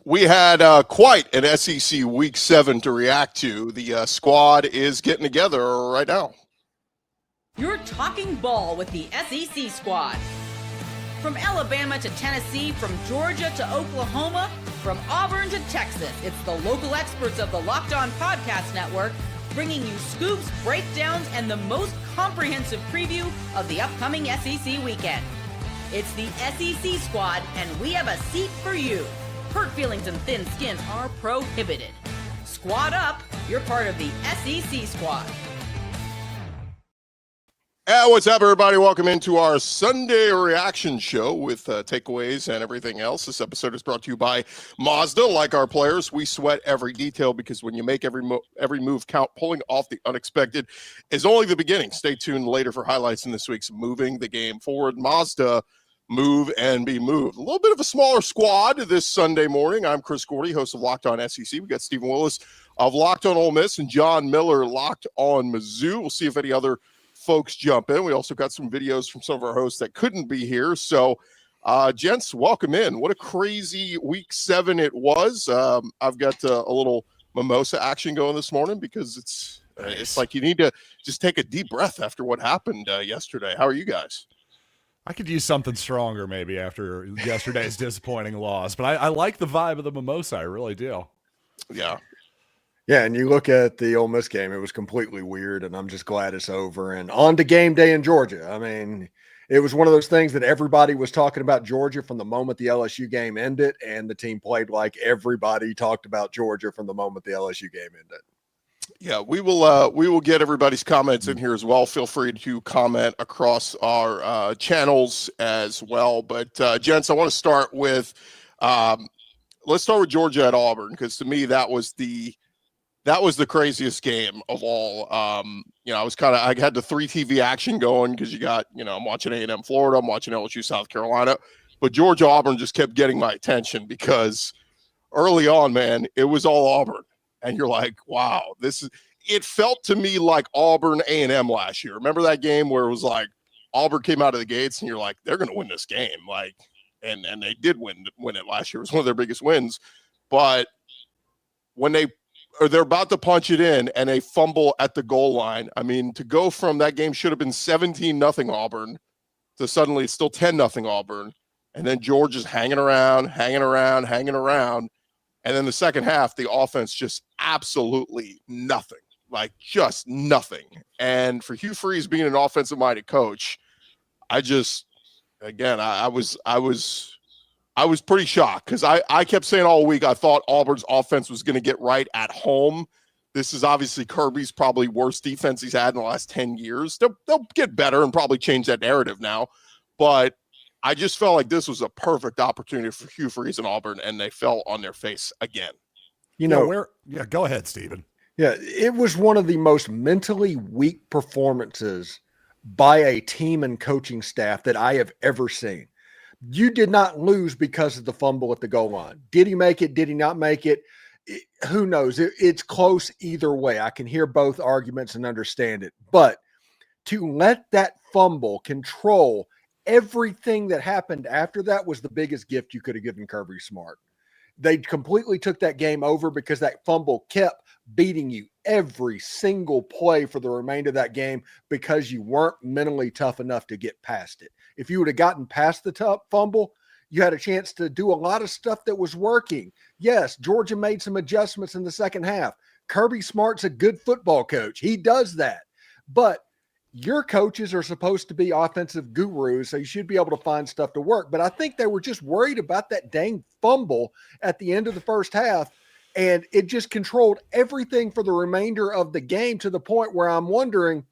We had quite an SEC Week 7 to react to. The squad is getting together right now. You're talking ball with the SEC squad. From Alabama to Tennessee, from Georgia to Oklahoma, from Auburn to Texas, it's the local experts of the Locked On Podcast Network bringing you scoops, breakdowns, and the most comprehensive preview of the upcoming SEC weekend. It's the SEC squad, and we have a seat for you. Hurt feelings and thin skin are prohibited. Squad up, you're part of the SEC squad. What's up, everybody? Welcome into our Sunday reaction show with takeaways and everything else. This episode is brought to you by Mazda. Like our players, we sweat every detail because when you make every move count, pulling off the unexpected is only the beginning. Stay tuned later for highlights in this week's Moving the Game Forward. Mazda, move and be moved. A little bit of a smaller squad this Sunday morning. I'm Chris Gordy, host of Locked On SEC. We got Stephen Willis of Locked On Ole Miss and John Miller, Locked On Mizzou. We'll see if any other folks jump in. We also got some videos from some of our hosts that couldn't be here. So, gents, welcome in. What a crazy Week 7 it was. I've got a little mimosa action going this morning because it's like you need to just take a deep breath after what happened yesterday. How are you guys? I could use something stronger maybe after yesterday's disappointing loss, but I like the vibe of the mimosa. I really do. Yeah. Yeah, and you look at the Ole Miss game, it was completely weird, and I'm just glad it's over. And on to game day in Georgia. I mean, it was one of those things that everybody was talking about Georgia from the moment the LSU game ended, and the team played like everybody talked about Georgia from the moment the LSU game ended. Yeah, we will get everybody's comments in here as well. Feel free to comment across our channels as well. But gents, I want to start with let's start with Georgia at Auburn, because to me that was the craziest game of all. I had the 3 TV action going because you got, I'm watching A&M Florida, I'm watching LSU South Carolina, but Georgia Auburn just kept getting my attention because early on, man, it was all Auburn. And you're like, wow, it felt to me like Auburn A&M last year. Remember that game where it was like Auburn came out of the gates and you're like, they're going to win this game. Like, and they did win it last year. It was one of their biggest wins. But when they're about to punch it in and they fumble at the goal line, I mean, to go from that game should have been 17-0 Auburn to suddenly it's still 10-0 Auburn. And then Georgia's hanging around. And then the second half, the offense just absolutely nothing, like just nothing. And for Hugh Freeze being an offensive-minded coach, I was pretty shocked because I kept saying all week I thought Auburn's offense was going to get right at home. This is obviously Kirby's probably worst defense he's had in the last 10 years. They'll get better and probably change that narrative now. But I just felt like this was a perfect opportunity for Hugh Freeze and Auburn, and they fell on their face again. Go ahead, Stephen. Yeah, it was one of the most mentally weak performances by a team and coaching staff that I have ever seen. You did not lose because of the fumble at the goal line. Did he make it? Did he not make it? Who knows? It's close either way. I can hear both arguments and understand it. But to let that fumble control everything that happened after that was the biggest gift you could have given Kirby Smart. They completely took that game over because that fumble kept beating you every single play for the remainder of that game because you weren't mentally tough enough to get past it. If you would have gotten past the tough fumble, you had a chance to do a lot of stuff that was working. Yes, Georgia made some adjustments in the second half. Kirby Smart's a good football coach. He does that. But your coaches are supposed to be offensive gurus, so you should be able to find stuff to work. But I think they were just worried about that dang fumble at the end of the first half, and it just controlled everything for the remainder of the game to the point where I'm wondering,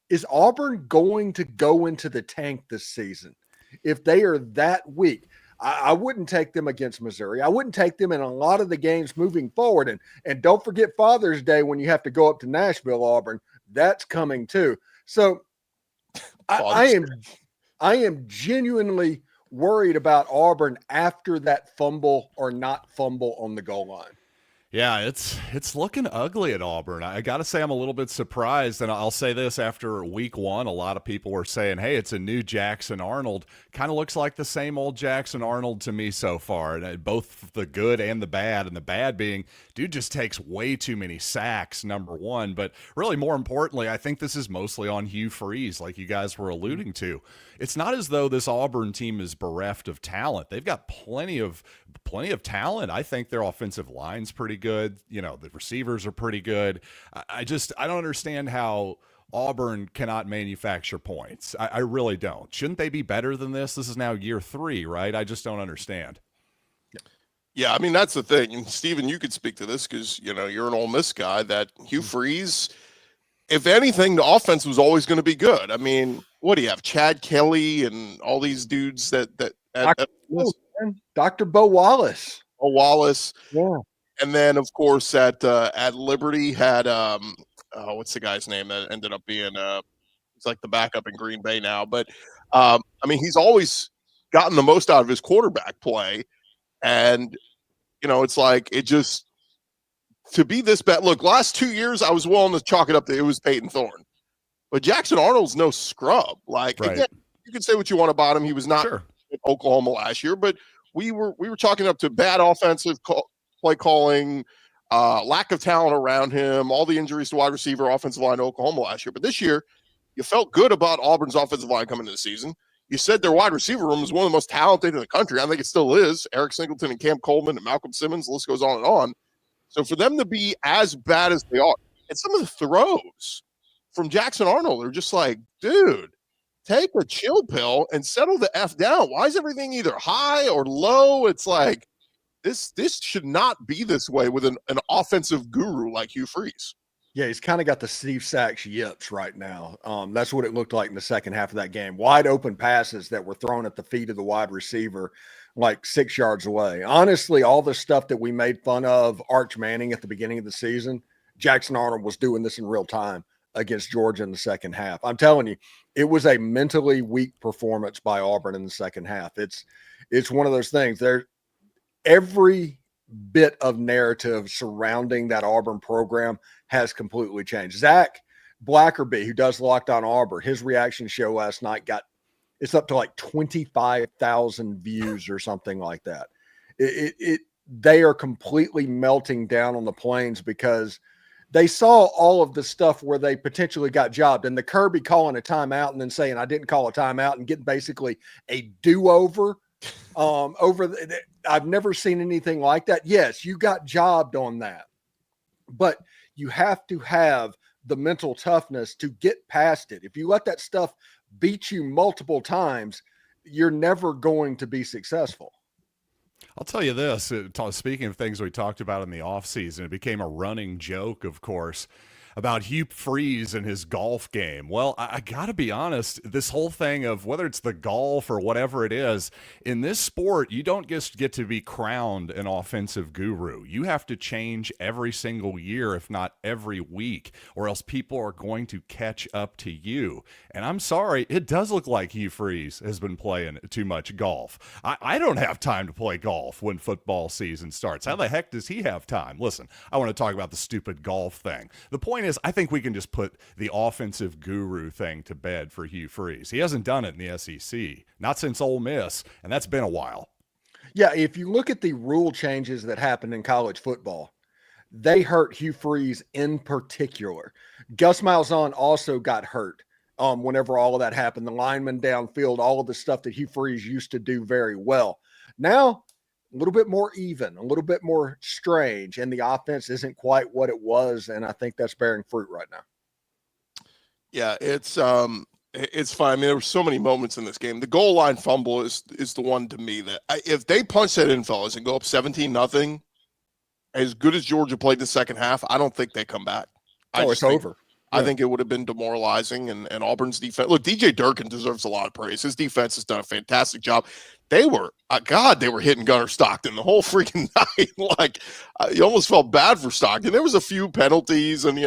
is Auburn going to go into the tank this season? If they are that weak, I wouldn't take them against Missouri. I wouldn't take them in a lot of the games moving forward. And don't forget Father's Day when you have to go up to Nashville, Auburn. That's coming too. So I am genuinely worried about Auburn after that fumble or not fumble on the goal line. Yeah, it's looking ugly at Auburn. I got to say I'm a little bit surprised, and I'll say this after week one, a lot of people were saying, hey, it's a new Jackson Arnold. Kind of looks like the same old Jackson Arnold to me so far, and both the good and the bad being, dude just takes way too many sacks, number one, but really more importantly, I think this is mostly on Hugh Freeze, like you guys were alluding to. It's not as though this Auburn team is bereft of talent. They've got plenty of talent. I think their offensive line's pretty good. You know, the receivers are pretty good. I don't understand how Auburn cannot manufacture points. I really don't. Shouldn't they be better than this? This is now year 3, right? I just don't understand. Yeah, I mean, that's the thing. And Steven, you could speak to this because, you know, you're an Ole Miss guy, that Hugh Freeze, if anything, the offense was always going to be good. I mean, what do you have? Chad Kelly and all these dudes Dr. Bo Wallace. Yeah. And then, of course, at Liberty had what's the guy's name that ended up being he's like the backup in Green Bay now. But I mean, he's always gotten the most out of his quarterback play, and you know, it's like it just to be this bad. Look, last 2 years, I was willing to chalk it up to it was Peyton Thorne, but Jackson Arnold's no scrub. Like right. Again, you can say what you want about him. He was not sure. at Oklahoma last year, but we were chalking up to bad offensive play calling, lack of talent around him, all the injuries to wide receiver, offensive line to Oklahoma last year. But this year, you felt good about Auburn's offensive line coming into the season. You said their wide receiver room is one of the most talented in the country. I think it still is. Eric Singleton and Cam Coleman and Malcolm Simmons, the list goes on and on. So for them to be as bad as they are, and some of the throws from Jackson Arnold are just like, dude, take a chill pill and settle the F down. Why is everything either high or low? It's like, this should not be this way with an offensive guru like Hugh Freeze. Yeah, he's kind of got the Steve Sachs yips right now. That's what it looked like in the second half of that game. Wide open passes that were thrown at the feet of the wide receiver like 6 yards away. Honestly, all the stuff that we made fun of Arch Manning at the beginning of the season, Jackson Arnold was doing this in real time against Georgia in the second half. I'm telling you, it was a mentally weak performance by Auburn in the second half. It's one of those things. Every bit of narrative surrounding that Auburn program has completely changed. Zach Blackerby, who does Locked On Auburn, his reaction show last night it's up to like 25,000 views or something like that. They are completely melting down on the plains because they saw all of the stuff where they potentially got jobbed, and the Kirby calling a timeout and then saying, I didn't call a timeout, and getting basically a do-over I've never seen anything like that. Yes, you got jobbed on that, but you have to have the mental toughness to get past it. If you let that stuff beat you multiple times, you're never going to be successful. I'll tell you this, speaking of things we talked about in the offseason, it became a running joke, of course, about Hugh Freeze and his golf game. Well, I got to be honest, this whole thing of whether it's the golf or whatever it is, in this sport, you don't just get to be crowned an offensive guru. You have to change every single year, if not every week, or else people are going to catch up to you. And I'm sorry, it does look like Hugh Freeze has been playing too much golf. I don't have time to play golf when football season starts. How the heck does he have time? Listen, I want to talk about the stupid golf thing. The point is, I think we can just put the offensive guru thing to bed for Hugh Freeze. He hasn't done it in the SEC, not since Ole Miss, and that's been a while. Yeah, if you look at the rule changes that happened in college football, they hurt Hugh Freeze in particular. Gus Malzahn also got hurt whenever all of that happened. The linemen downfield, all of the stuff that Hugh Freeze used to do very well. Now, a little bit more even, a little bit more strange, and the offense isn't quite what it was, and I think that's bearing fruit right now. Yeah, it's fine. I mean, there were so many moments in this game. The goal line fumble is the one to me that if they punch that in, fellas, and go up 17-0, as good as Georgia played the second half, I don't think they come back. It's over. I think it would have been demoralizing, and Auburn's defense. Look, DJ Durkin deserves a lot of praise. His defense has done a fantastic job. They were, they were hitting Gunnar Stockton the whole freaking night. Like, you almost felt bad for Stockton. There was a few penalties and,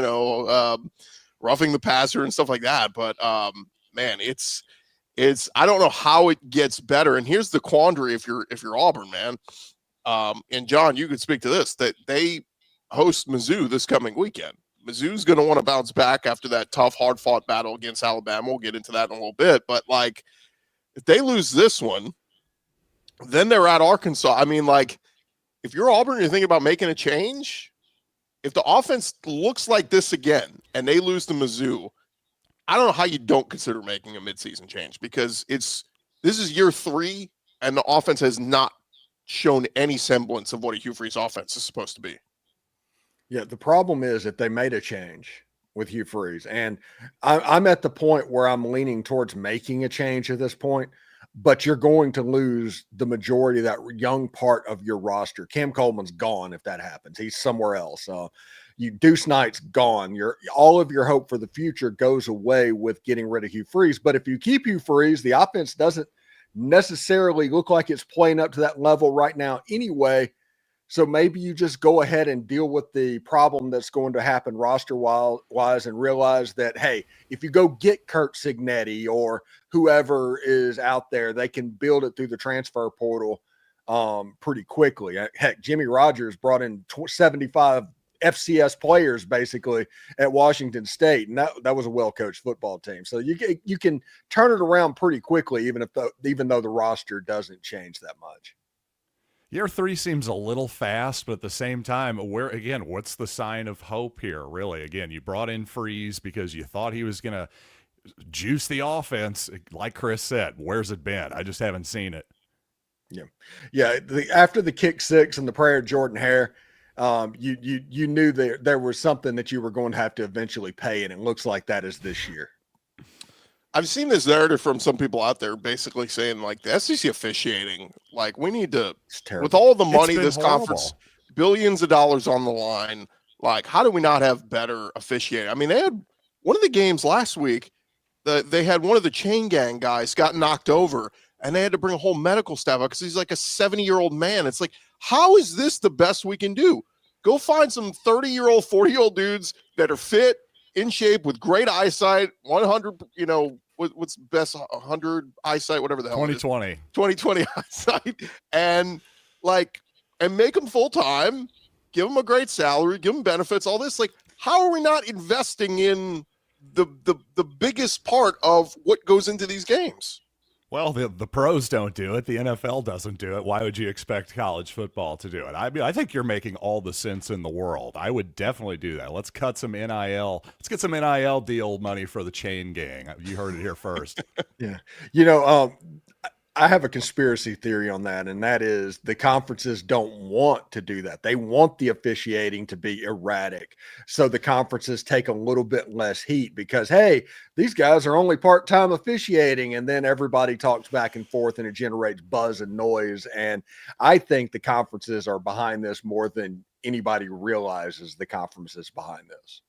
roughing the passer and stuff like that. But, man, it's I don't know how it gets better. And here's the quandary if you're Auburn, man. And John, you could speak to this, that they host Mizzou this coming weekend. Mizzou's going to want to bounce back after that tough, hard-fought battle against Alabama. We'll get into that in a little bit. But, like, if they lose this one, then they're at Arkansas. I mean, like, if you're Auburn, you're thinking about making a change. If the offense looks like this again and they lose to Mizzou, I don't know how you don't consider making a midseason change, because this is year 3 and the offense has not shown any semblance of what a Hugh Freeze offense is supposed to be. Yeah, the problem is that they made a change with Hugh Freeze, and I'm at the point where I'm leaning towards making a change at this point, but you're going to lose the majority of that young part of your roster. Cam Coleman's gone if that happens. He's somewhere else. Deuce Knight's gone. All of your hope for the future goes away with getting rid of Hugh Freeze. But if you keep Hugh Freeze, the offense doesn't necessarily look like it's playing up to that level right now anyway. So maybe you just go ahead and deal with the problem that's going to happen roster-wise and realize that, hey, if you go get Kurt Signetti or whoever is out there, they can build it through the transfer portal pretty quickly. Heck, Jimmy Rogers brought in 75 FCS players basically at Washington State, and that was a well-coached football team. So you can turn it around pretty quickly, even though the roster doesn't change that much. Year 3 seems a little fast, but at the same time, what's the sign of hope here, really? Again, you brought in Freeze because you thought he was going to juice the offense. Like Chris said, where's it been? I just haven't seen it. Yeah. After the kick 6 and the prayer of Jordan Hare, you knew there was something that you were going to have to eventually pay, and it looks like that is this year. I've seen this narrative from some people out there basically saying, like, the SEC officiating, like, we need to, with all the money this conference, billions of dollars on the line, like, how do we not have better officiating? I mean, they had one of the games last week, they had one of the chain gang guys got knocked over, and they had to bring a whole medical staff out because he's like a 70-year-old man. It's like, how is this the best we can do? Go find some 30-year-old, 40-year-old dudes that are fit, in shape, with great eyesight, 100, what's best, 100 eyesight, whatever the hell 2020 eyesight, and make them full-time, give them a great salary, give them benefits, all this. Like, how are we not investing in the biggest part of what goes into these games? Well, the pros don't do it. The NFL doesn't do it. Why would you expect college football to do it? I mean, I think you're making all the sense in the world. I would definitely do that. Let's cut some NIL. Let's get some NIL deal money for the chain gang. You heard it here first. Yeah. I have a conspiracy theory on that, and that is the conferences don't want to do that. They want the officiating to be erratic, so the conferences take a little bit less heat because, hey, these guys are only part-time officiating, and then everybody talks back and forth, and it generates buzz and noise. And I think the conferences are behind this more than anybody realizes. The conferences behind this.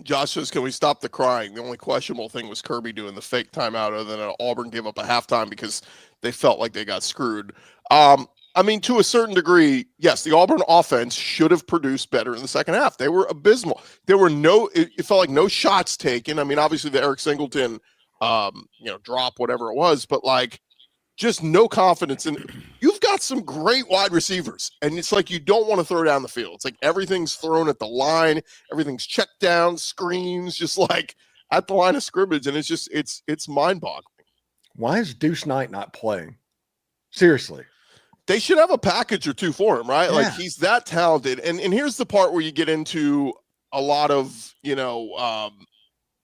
Josh says, can we stop the crying? The only questionable thing was Kirby doing the fake timeout, other than Auburn gave up a halftime because they felt like they got screwed. I mean, to a certain degree, yes, the Auburn offense should have produced better in the second half. They were abysmal. There were it felt like no shots taken. I mean, obviously the Eric Singleton, drop, whatever it was, but like, just no confidence. And you've got some great wide receivers, and it's like you don't want to throw down the field. It's like everything's thrown at the line, everything's checked down, screens, just like at the line of scrimmage, and it's just it's mind-boggling. Why is Deuce Knight not playing? Seriously. They should have a package or two for him, right? Yeah. Like, he's that talented. And here's the part where you get into a lot of,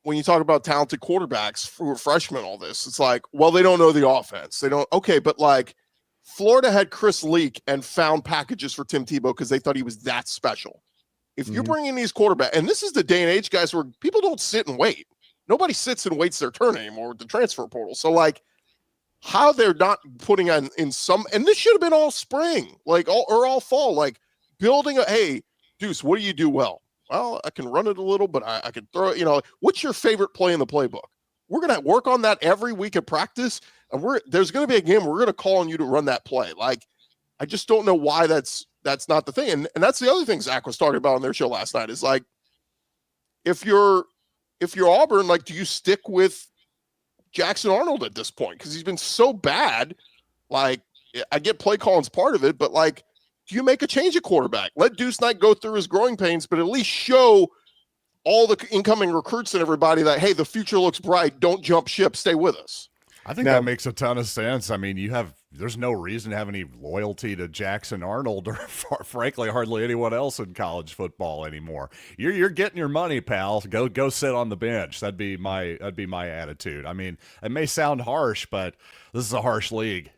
when you talk about talented quarterbacks for freshmen, all this, it's like, well, they don't know the offense. They don't. Okay, but like Florida had Chris Leak and found packages for Tim Tebow because they thought he was that special. If you're bringing these quarterbacks, and this is the day and age, guys, where people don't sit and wait. Nobody sits and waits their turn anymore with the transfer portal. So like, how they're not putting on in some, and this should have been all spring, like all fall, like building hey, Deuce, what do you do well? Well, I can run it a little, but I can throw it. What's your favorite play in the playbook? We're going to work on that every week at practice, and there's going to be a game where we're going to call on you to run that play. Like, I just don't know why that's not the thing. And that's the other thing Zach was talking about on their show last night is like, if you're Auburn, like, do you stick with Jackson Arnold at this point? Because he's been so bad. Like, I get play calling's part of it, but like, do you make a change at quarterback? Let Deuce Knight go through his growing pains, but at least show all the incoming recruits and everybody that, hey, the future looks bright. Don't jump ship. Stay with us. I think that makes a ton of sense. I mean, there's no reason to have any loyalty to Jackson Arnold or frankly, hardly anyone else in college football anymore. You're getting your money, pal. Go sit on the bench. That'd be my attitude. I mean, it may sound harsh, but this is a harsh league.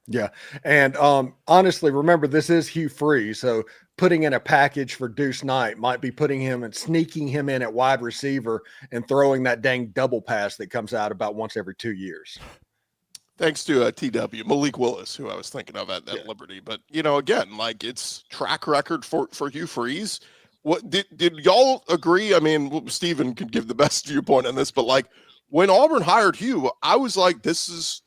Yeah. And honestly, remember, this is Hugh Freeze. So putting in a package for Deuce Knight might be putting him and sneaking him in at wide receiver and throwing that dang double pass that comes out about once every 2 years. Thanks to TW, Malik Willis, who I was thinking of at Liberty. But, again, like, it's track record for Hugh Freeze. What did y'all agree? I mean, Steven could give the best viewpoint on this, but, like, when Auburn hired Hugh, I was like,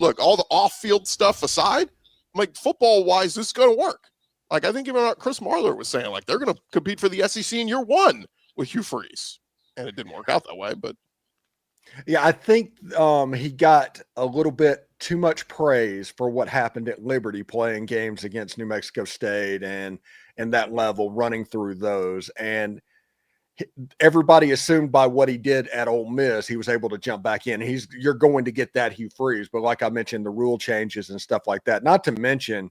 look, all the off-field stuff aside, I'm like, football-wise, this is going to work. Like, I think even Chris Marler was saying, like, they're going to compete for the SEC in year one with Hugh Freeze. And it didn't work out that way, but. Yeah, I think he got a little bit too much praise for what happened at Liberty, playing games against New Mexico State and that level, running through those. And everybody assumed by what he did at Ole Miss, he was able to jump back in. You're going to get that Hugh Freeze. But like I mentioned, the rule changes and stuff like that. Not to mention,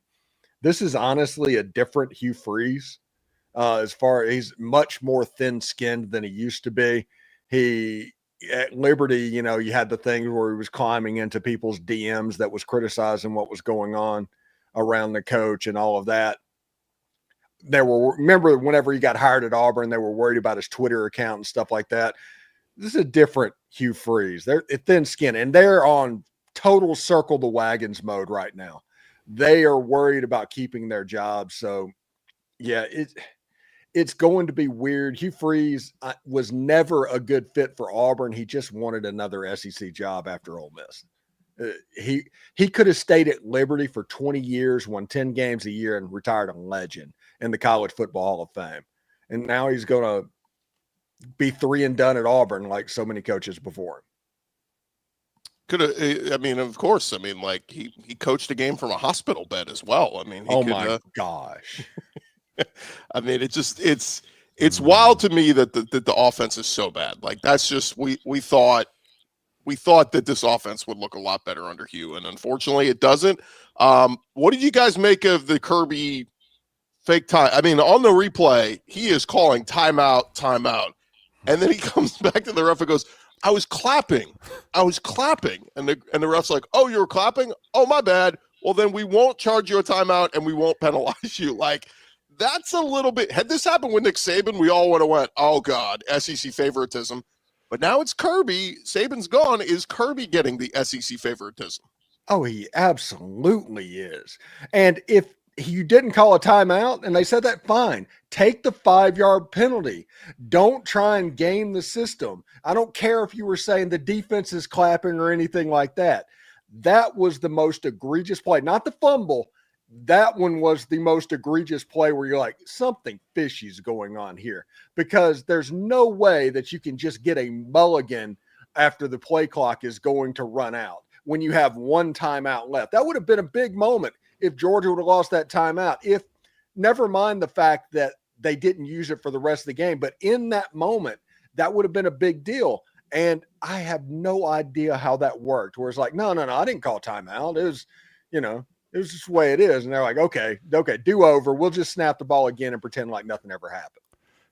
this is honestly a different Hugh Freeze. As far as he's much more thin-skinned than he used to be. At Liberty, you had the things where he was climbing into people's DMs that was criticizing what was going on around the coach and all of that. Remember whenever he got hired at Auburn, they were worried about his Twitter account and stuff like that. This is a different Hugh Freeze. They're thin skin, and they're on total circle the wagons mode right now. They are worried about keeping their jobs. So, yeah, it's going to be weird. Hugh Freeze was never a good fit for Auburn. He just wanted another SEC job after Ole Miss. He could have stayed at Liberty for 20 years, won 10 games a year, and retired a legend in the College Football Hall of Fame. And now he's going to be 3 and done at Auburn like so many coaches before him. Could have, I mean, of course. I mean, like he coached a game from a hospital bed as well. I mean, my gosh. I mean, it's wild to me that the offense is so bad. Like, that's just, we thought that this offense would look a lot better under Hugh, and unfortunately it doesn't. What did you guys make of the Kirby fake time? I mean, on the replay, he is calling timeout. And then he comes back to the ref and goes, I was clapping. And the ref's like, oh, you were clapping? Oh, my bad. Well, then we won't charge you a timeout and we won't penalize you. Like, that's a little bit. Had this happened with Nick Saban, we all would have went, oh, God, SEC favoritism. But now it's Kirby. Saban's gone. Is Kirby getting the SEC favoritism? Oh, he absolutely is. And if you didn't call a timeout and they said that, fine. Take the 5-yard penalty. Don't try and game the system. I don't care if you were saying the defense is clapping or anything like that. That was the most egregious play. Not the fumble. That one was the most egregious play where you're like, something fishy is going on here, because there's no way that you can just get a mulligan after the play clock is going to run out when you have one timeout left. That would have been a big moment if Georgia would have lost that timeout. If, never mind the fact that they didn't use it for the rest of the game, but in that moment, that would have been a big deal. And I have no idea how that worked, where it's like, no, I didn't call timeout. It was, it was just the way it is. And they're like, okay, do over. We'll just snap the ball again and pretend like nothing ever happened.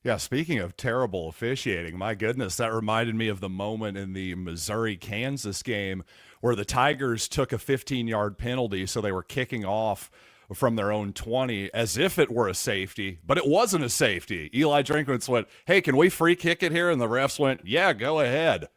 Yeah, speaking of terrible officiating, my goodness, that reminded me of the moment in the Missouri-Kansas game where the Tigers took a 15-yard penalty, so they were kicking off from their own 20 as if it were a safety, but it wasn't a safety. Eli Drinkwitz went, hey, can we free kick it here? And the refs went, yeah, go ahead.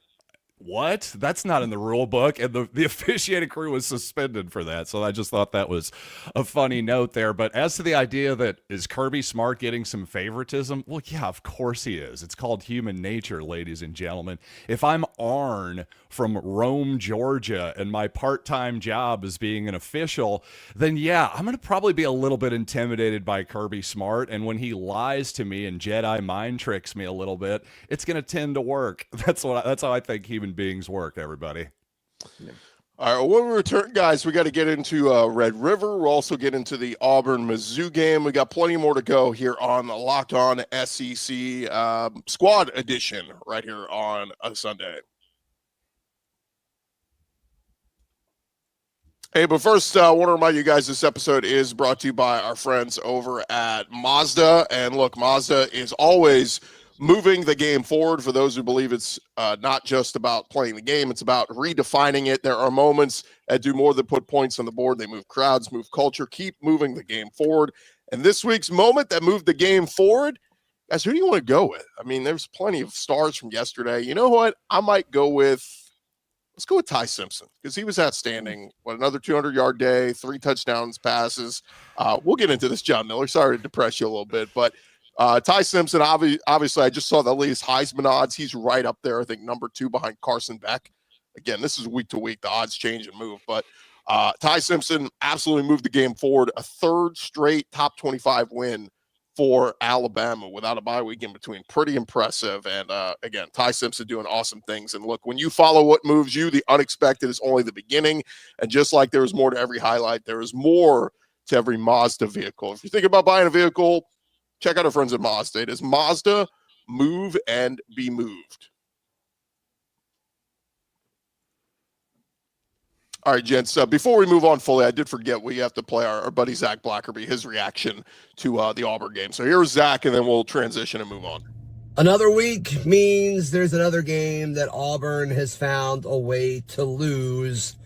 What? That's not in the rule book. And the officiating crew was suspended for that. So I just thought that was a funny note there. But as to the idea that is Kirby Smart getting some favoritism? Well, yeah, of course he is. It's called human nature, ladies and gentlemen. If I'm Arn from Rome, Georgia, and my part-time job is being an official, then yeah, I'm going to probably be a little bit intimidated by Kirby Smart. And when he lies to me and Jedi mind tricks me a little bit, it's going to tend to work. That's how I think human beings work, everybody. All right, when we return, guys, we got to get into Red River. We'll also get into the Auburn Mizzou game. We got plenty more to go here on the Locked On SEC Squad Edition right here on a Sunday. Hey, but first, I want to remind you guys this episode is brought to you by our friends over at Mazda. And look, Mazda is always moving the game forward. For those who believe it's not just about playing the game, it's about redefining it. There are moments that do more than put points on the board. They move crowds, move culture, keep moving the game forward. And this week's moment that moved the game forward, guys, who do you want to go with? I mean, there's plenty of stars from yesterday. You know what? I might go with, let's go with Ty Simpson, because he was outstanding. What, another 200-yard day, 3 touchdowns, passes. We'll get into this, John Miller. Sorry to depress you a little bit, but Ty Simpson, obviously, I just saw the latest Heisman odds. He's right up there, I think, number 2 behind Carson Beck. Again, this is week to week. The odds change and move. But Ty Simpson absolutely moved the game forward. A 3rd straight top 25 win for Alabama without a bye week in between. Pretty impressive. And, again, Ty Simpson doing awesome things. And, look, when you follow what moves you, the unexpected is only the beginning. And just like there is more to every highlight, there is more to every Mazda vehicle. If you're thinking about buying a vehicle, check out our friends at Mazda. It is Mazda, move and be moved. All right, gents, before we move on fully, I did forget we have to play our buddy Zach Blackerby, his reaction to the Auburn game. So here's Zach, and then we'll transition and move on. Another week means there's another game that Auburn has found a way to lose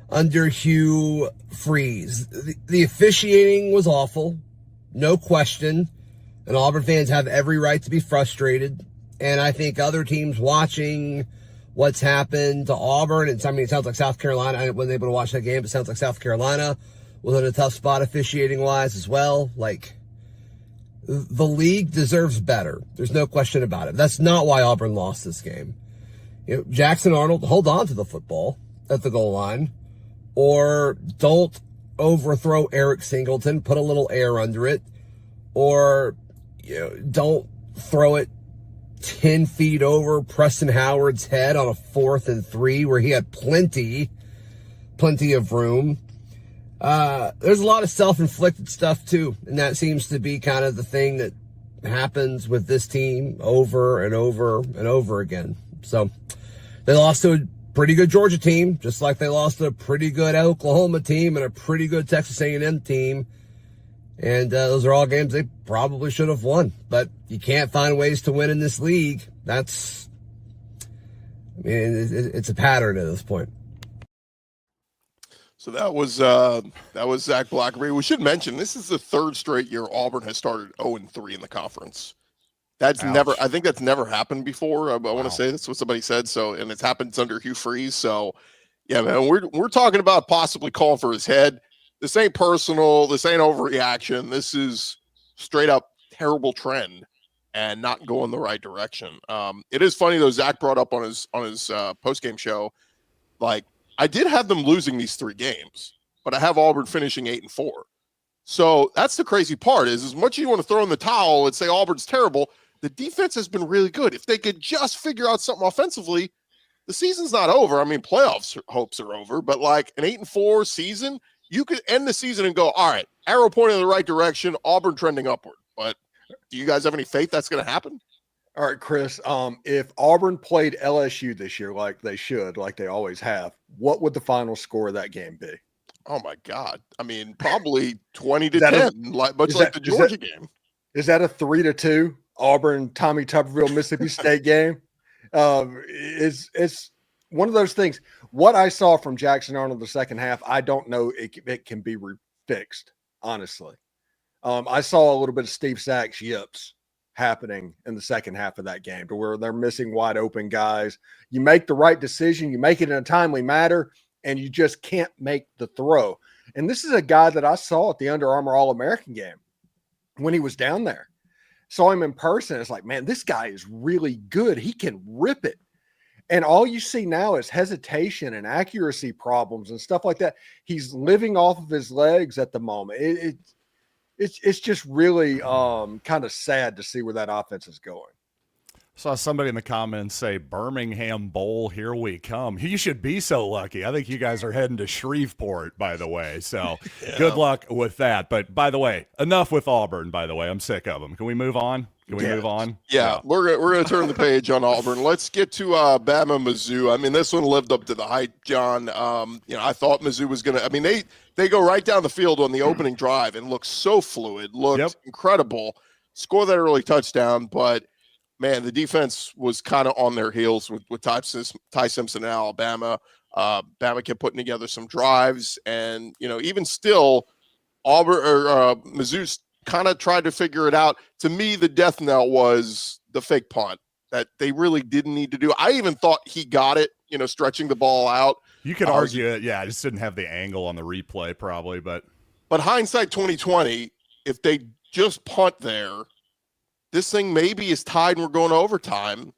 under Hugh Freeze. The officiating was awful. No question. And Auburn fans have every right to be frustrated. And I think other teams watching what's happened to Auburn, and I mean, it sounds like South Carolina, I wasn't able to watch that game, but it sounds like South Carolina was in a tough spot officiating-wise as well. Like, the league deserves better. There's no question about it. That's not why Auburn lost this game. You know, Jackson Arnold, hold on to the football at the goal line, or don't overthrow Eric Singleton, put a little air under it, or don't throw it 10 feet over Preston Howard's head on a 4th and 3 where he had plenty of room. There's a lot of self-inflicted stuff too, and that seems to be kind of the thing that happens with this team over and over and over again. So they lost to a pretty good Georgia team, just like they lost to a pretty good Oklahoma team and a pretty good Texas A&M team. And those are all games they probably should have won. But you can't find ways to win in this league. It's a pattern at this point. So that was Zach Blackerby. We should mention this is the 3rd straight year Auburn has started 0-3 in the conference. I think that's never happened before. I want to say that's what somebody said. So, and it's happened under Hugh Freeze. So, yeah, man, we're talking about possibly calling for his head. This ain't personal. This ain't overreaction. This is straight up terrible trend and not going the right direction. It is funny though. Zach brought up on his post game show, like, I did have them losing these 3 games, but I have Auburn finishing 8-4. So that's the crazy part is as much as you want to throw in the towel and say Auburn's terrible, the defense has been really good. If they could just figure out something offensively, the season's not over. I mean, playoffs hopes are over, but like an 8-4 season, you could end the season and go, all right, arrow pointing in the right direction, Auburn trending upward. But do you guys have any faith that's going to happen? All right, Chris, if Auburn played LSU this year like they should, like they always have, what would the final score of that game be? Oh, my God. I mean, probably 20-10, much like the Georgia game. Is that a 3-2 Auburn, Tommy Tuberville, Mississippi State game? It's one of those things. What I saw from Jackson Arnold the second half, I don't know it can be fixed, honestly. I saw a little bit of Steve Sachs yips happening in the second half of that game to where they're missing wide open guys. You make the right decision, you make it in a timely manner, and you just can't make the throw. And this is a guy that I saw at the Under Armour All-American game when he was down there. Saw him in person. It's like, man, this guy is really good. He can rip it. And all you see now is hesitation and accuracy problems and stuff like that. He's living off of his legs at the moment. It's just really kind of sad to see where that offense is going. Saw somebody in the comments say, Birmingham Bowl, here we come. You should be so lucky. I think you guys are heading to Shreveport, by the way. So good luck with that. But by the way, enough with Auburn, by the way. I'm sick of them. Can we move on? Can we move on? Yeah, we're gonna turn the page on Auburn. Let's get to Bama Mizzou. I mean, this one lived up to the hype, John. I thought Mizzou was gonna. I mean, they go right down the field on the opening drive and look so fluid, looked incredible. Score that early touchdown, but man, the defense was kind of on their heels with Ty Simpson and Alabama. Bama kept putting together some drives, and even still, Auburn or Mizzou kind of tried to figure it out. To me, the death knell was the fake punt that they really didn't need to do. I even thought he got it, stretching the ball out. You could argue it. Yeah, I just didn't have the angle on the replay probably, but hindsight 2020, if they just punt there, this thing maybe is tied and we're going to overtime,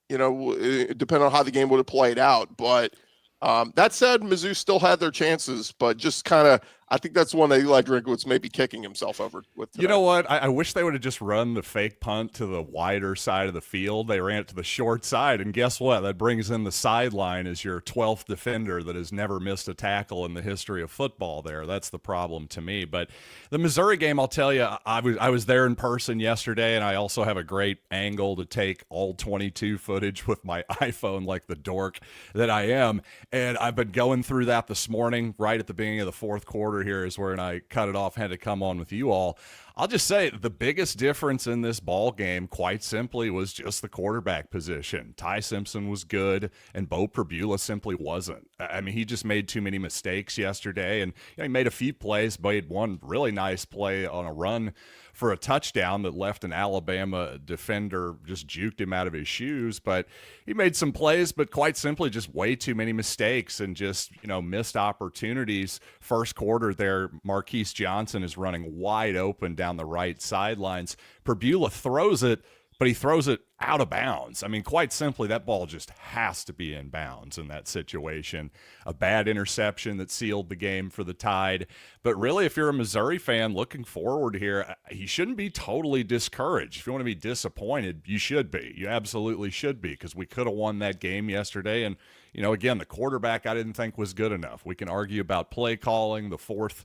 depending on how the game would have played out. But that said, Mizzou still had their chances, but just kind of, I think that's one that Eli Drinkowitz may be kicking himself over with today. You know what? I wish they would have just run the fake punt to the wider side of the field. They ran it to the short side, and guess what? That brings in the sideline as your 12th defender that has never missed a tackle in the history of football there. That's the problem to me. But the Missouri game, I'll tell you, I was there in person yesterday, and I also have a great angle to take all 22 footage with my iPhone like the dork that I am. And I've been going through that this morning, right at the beginning of the fourth quarter here is where I cut it off, had to come on with you all. I'll just say the biggest difference in this ball game, quite simply, was just the quarterback position. Ty Simpson was good, and Bo Perbula simply wasn't. I mean, he just made too many mistakes yesterday, and he made a few plays, but he had one really nice play on a run for a touchdown that left an Alabama defender, just juked him out of his shoes. But he made some plays, but quite simply just way too many mistakes and just, missed opportunities. First quarter there, Marquise Johnson is running wide open down the right sidelines. Perbula throws it, but he throws it out of bounds. I mean, quite simply, that ball just has to be in bounds in that situation. A bad interception that sealed the game for the Tide. But really, if you're a Missouri fan looking forward here, you shouldn't be totally discouraged. If you want to be disappointed, you should be. You absolutely should be, because we could have won that game yesterday. And, again, the quarterback I didn't think was good enough. We can argue about play calling, the fourth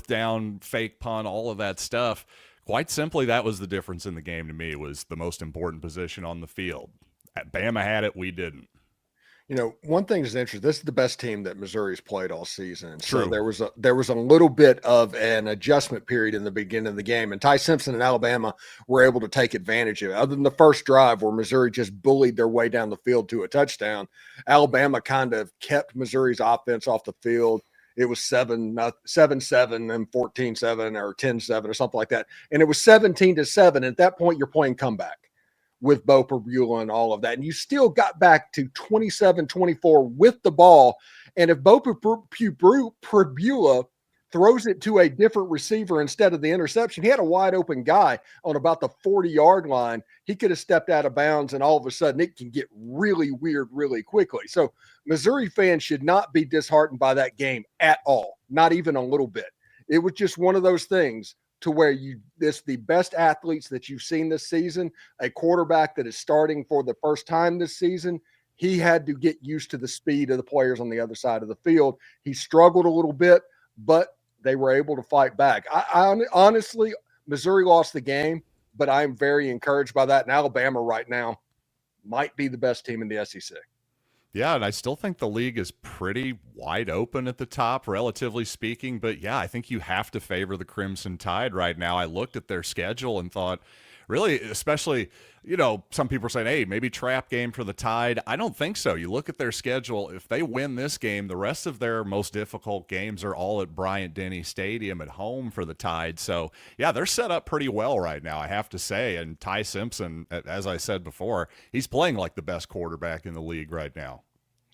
down, fake punt, all of that stuff. Quite simply, that was the difference in the game to me, was the most important position on the field. Bama had it, we didn't. One thing is interesting. This is the best team that Missouri's played all season. True. So there was a little bit of an adjustment period in the beginning of the game, and Ty Simpson and Alabama were able to take advantage of it. Other than the first drive where Missouri just bullied their way down the field to a touchdown, Alabama kind of kept Missouri's offense off the field. It was 7-7 and 14-7 or 10-7 or something like that. And it was 17-7. At that point, you're playing comeback with Bo Perbula and all of that. And you still got back to 27-24 with the ball. And if Bo Perbula throws it to a different receiver instead of the interception, he had a wide open guy on about the 40-yard line. He could have stepped out of bounds, and all of a sudden it can get really weird really quickly. So Missouri fans should not be disheartened by that game at all, not even a little bit. It was just one of those things to where this the best athletes that you've seen this season, a quarterback that is starting for the first time this season. He had to get used to the speed of the players on the other side of the field. He struggled a little bit, but they were able to fight back. I honestly, Missouri lost the game, but I'm very encouraged by that. And Alabama right now might be the best team in the SEC. Yeah, and I still think the league is pretty wide open at the top, relatively speaking. But yeah, I think you have to favor the Crimson Tide right now. I looked at their schedule and thought, really, especially, some people are saying, hey, maybe trap game for the Tide. I don't think so. You look at their schedule. If they win this game, the rest of their most difficult games are all at Bryant-Denny Stadium at home for the Tide. So, yeah, they're set up pretty well right now, I have to say. And Ty Simpson, as I said before, he's playing like the best quarterback in the league right now.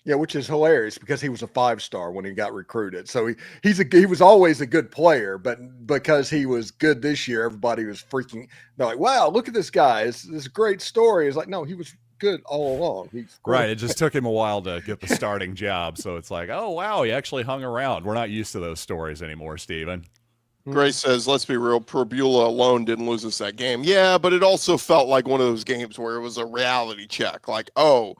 Yeah, which is hilarious because he was a 5-star when he got recruited. So he was always a good player, but because he was good this year, everybody was freaking. They're like, "Wow, look at this guy! It's a great story." It's like, no, he was good all along. He's right. It just took him a while to get the starting job. So it's like, oh wow, he actually hung around. We're not used to those stories anymore, Steven. Grace says, let's be real, Probula alone didn't lose us that game. Yeah, but it also felt like one of those games where it was a reality check. Like, oh,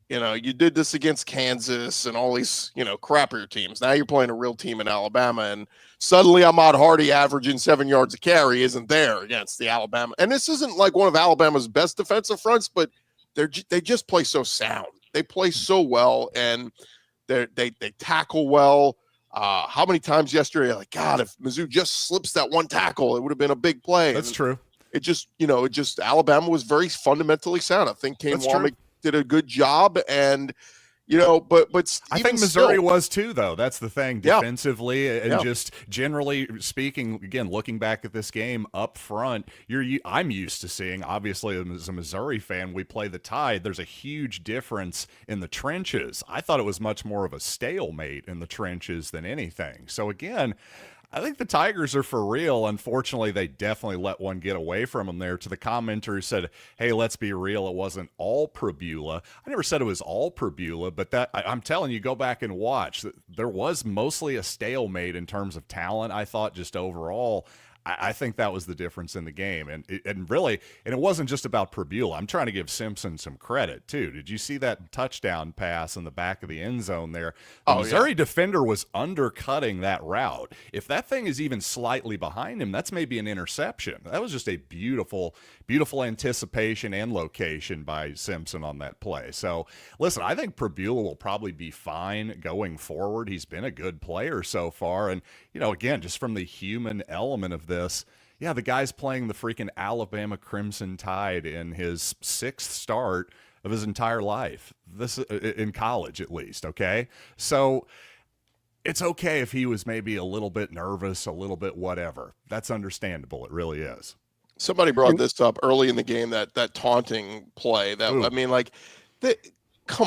you did this against Kansas and all these, crappier teams. Now you're playing a real team in Alabama, and suddenly Ahmad Hardy averaging 7 yards a carry isn't there against the Alabama. And this isn't like one of Alabama's best defensive fronts, but they just play so sound. They play so well, and they tackle well. How many times yesterday, like, God, if Mizzou just slips that one tackle, it would have been a big play. That's true. It just Alabama was very fundamentally sound. I think Kane Womack did a good job, and but I think Missouri was too, though. That's the thing, defensively and just generally speaking. Again, looking back at this game up front, I'm used to seeing. Obviously, as a Missouri fan, we play the Tide. There's a huge difference in the trenches. I thought it was much more of a stalemate in the trenches than anything. So again, I think the Tigers are for real. Unfortunately, they definitely let one get away from them there. To the commenter who said, hey, let's be real, it wasn't all Probula. I never said it was all Probula, but I'm telling you, go back and watch. There was mostly a stalemate in terms of talent, I thought, just overall. I think that was the difference in the game. And it wasn't just about Probula. I'm trying to give Simpson some credit, too. Did you see that touchdown pass in the back of the end zone there? The Missouri defender was undercutting that route. If that thing is even slightly behind him, that's maybe an interception. That was just a beautiful, beautiful anticipation and location by Simpson on that play. So, listen, I think Probula will probably be fine going forward. He's been a good player so far. And, again, just from the human element of this, the guy's playing the freaking Alabama Crimson Tide in his 6th start of his entire life, this in college at least, okay? So it's okay if he was maybe a little bit nervous, a little bit whatever. That's understandable. It really is. Somebody brought this up early in the game, that taunting play. Come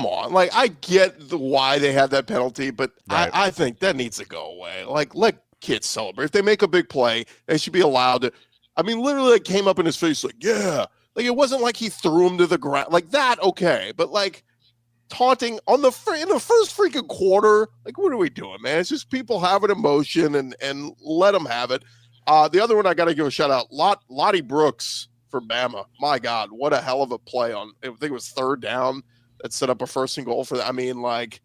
on. Like, I get why they had that penalty, but right. I think that needs to go away. Like, let kids celebrate. If they make a big play, they should be allowed to. I mean, literally, it came up in his face like, yeah. Like, it wasn't like he threw him to the ground. Like, that, okay. But, like, taunting in the first freaking quarter, like, what are we doing, man? It's just people having emotion and let them have it. The other one I got to give a shout out, Lottie Brooks for Bama. My God, what a hell of a play on, I think it was 3rd down that set up a 1st and goal for that. I mean, like,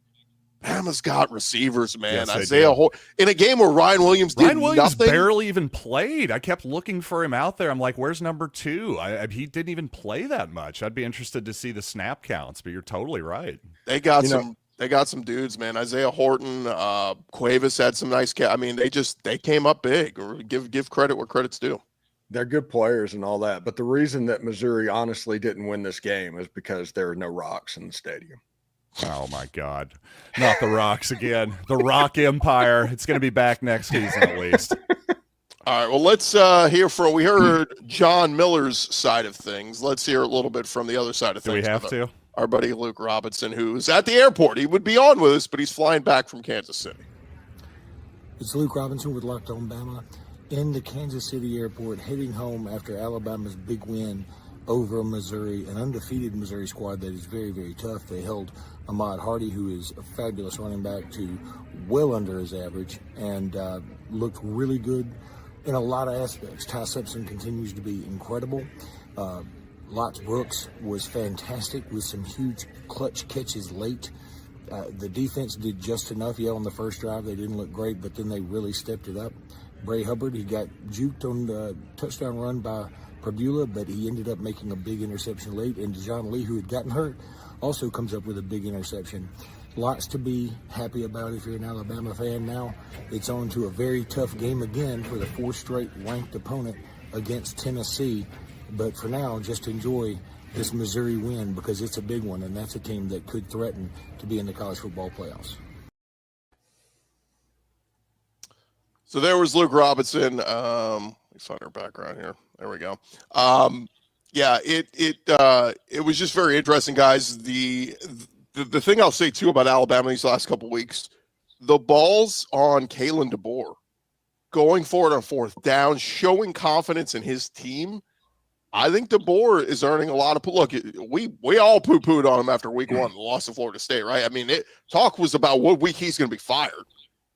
Bama's got receivers, man. Yes, Isaiah Holt in a game where Ryan Williams nothing. Barely even played. I kept looking for him out there. I'm like, where's number 2? He didn't even play that much. I'd be interested to see the snap counts, but you're totally right. They got some dudes, man. Isaiah Horton, Cuevas had some nice I mean, they came up big. Or give credit where credit's due. They're good players and all that, but the reason that Missouri honestly didn't win this game is because there are no rocks in the stadium. Oh my God. Not the Rocks again. The Rock Empire. It's going to be back next season at least. All right. Well, let's we heard John Miller's side of things. Let's hear a little bit from the other side of things. Do we have to? Our buddy Luke Robinson, who's at the airport. He would be on with us, but he's flying back from Kansas City. It's Luke Robinson with Locked On Bama in the Kansas City airport, heading home after Alabama's big win over Missouri, an undefeated Missouri squad that is very, very tough. They held Ahmad Hardy, who is a fabulous running back, to well under his average and looked really good in a lot of aspects. Ty Simpson continues to be incredible. Lots Brooks was fantastic with some huge clutch catches late. The defense did just enough. Yeah, on the first drive, they didn't look great, but then they really stepped it up. Bray Hubbard, he got juked on the touchdown run by Probula, but he ended up making a big interception late. And Dejon Lee, who had gotten hurt, also comes up with a big interception. Lots to be happy about if you're an Alabama fan now. It's on to a very tough game again for the 4th straight ranked opponent against Tennessee. But for now, just enjoy this Missouri win because it's a big one, and that's a team that could threaten to be in the college football playoffs. So there was Luke Robinson. Let's find our background here. There we go. It was just very interesting, guys. The thing I'll say too about Alabama these last couple weeks, the balls on Kalen DeBoer going forward on 4th down, showing confidence in his team. I think DeBoer is earning a lot of look. We all poo-pooed on him after week 1, the loss of Florida State, right? I mean, talk was about what week he's going to be fired.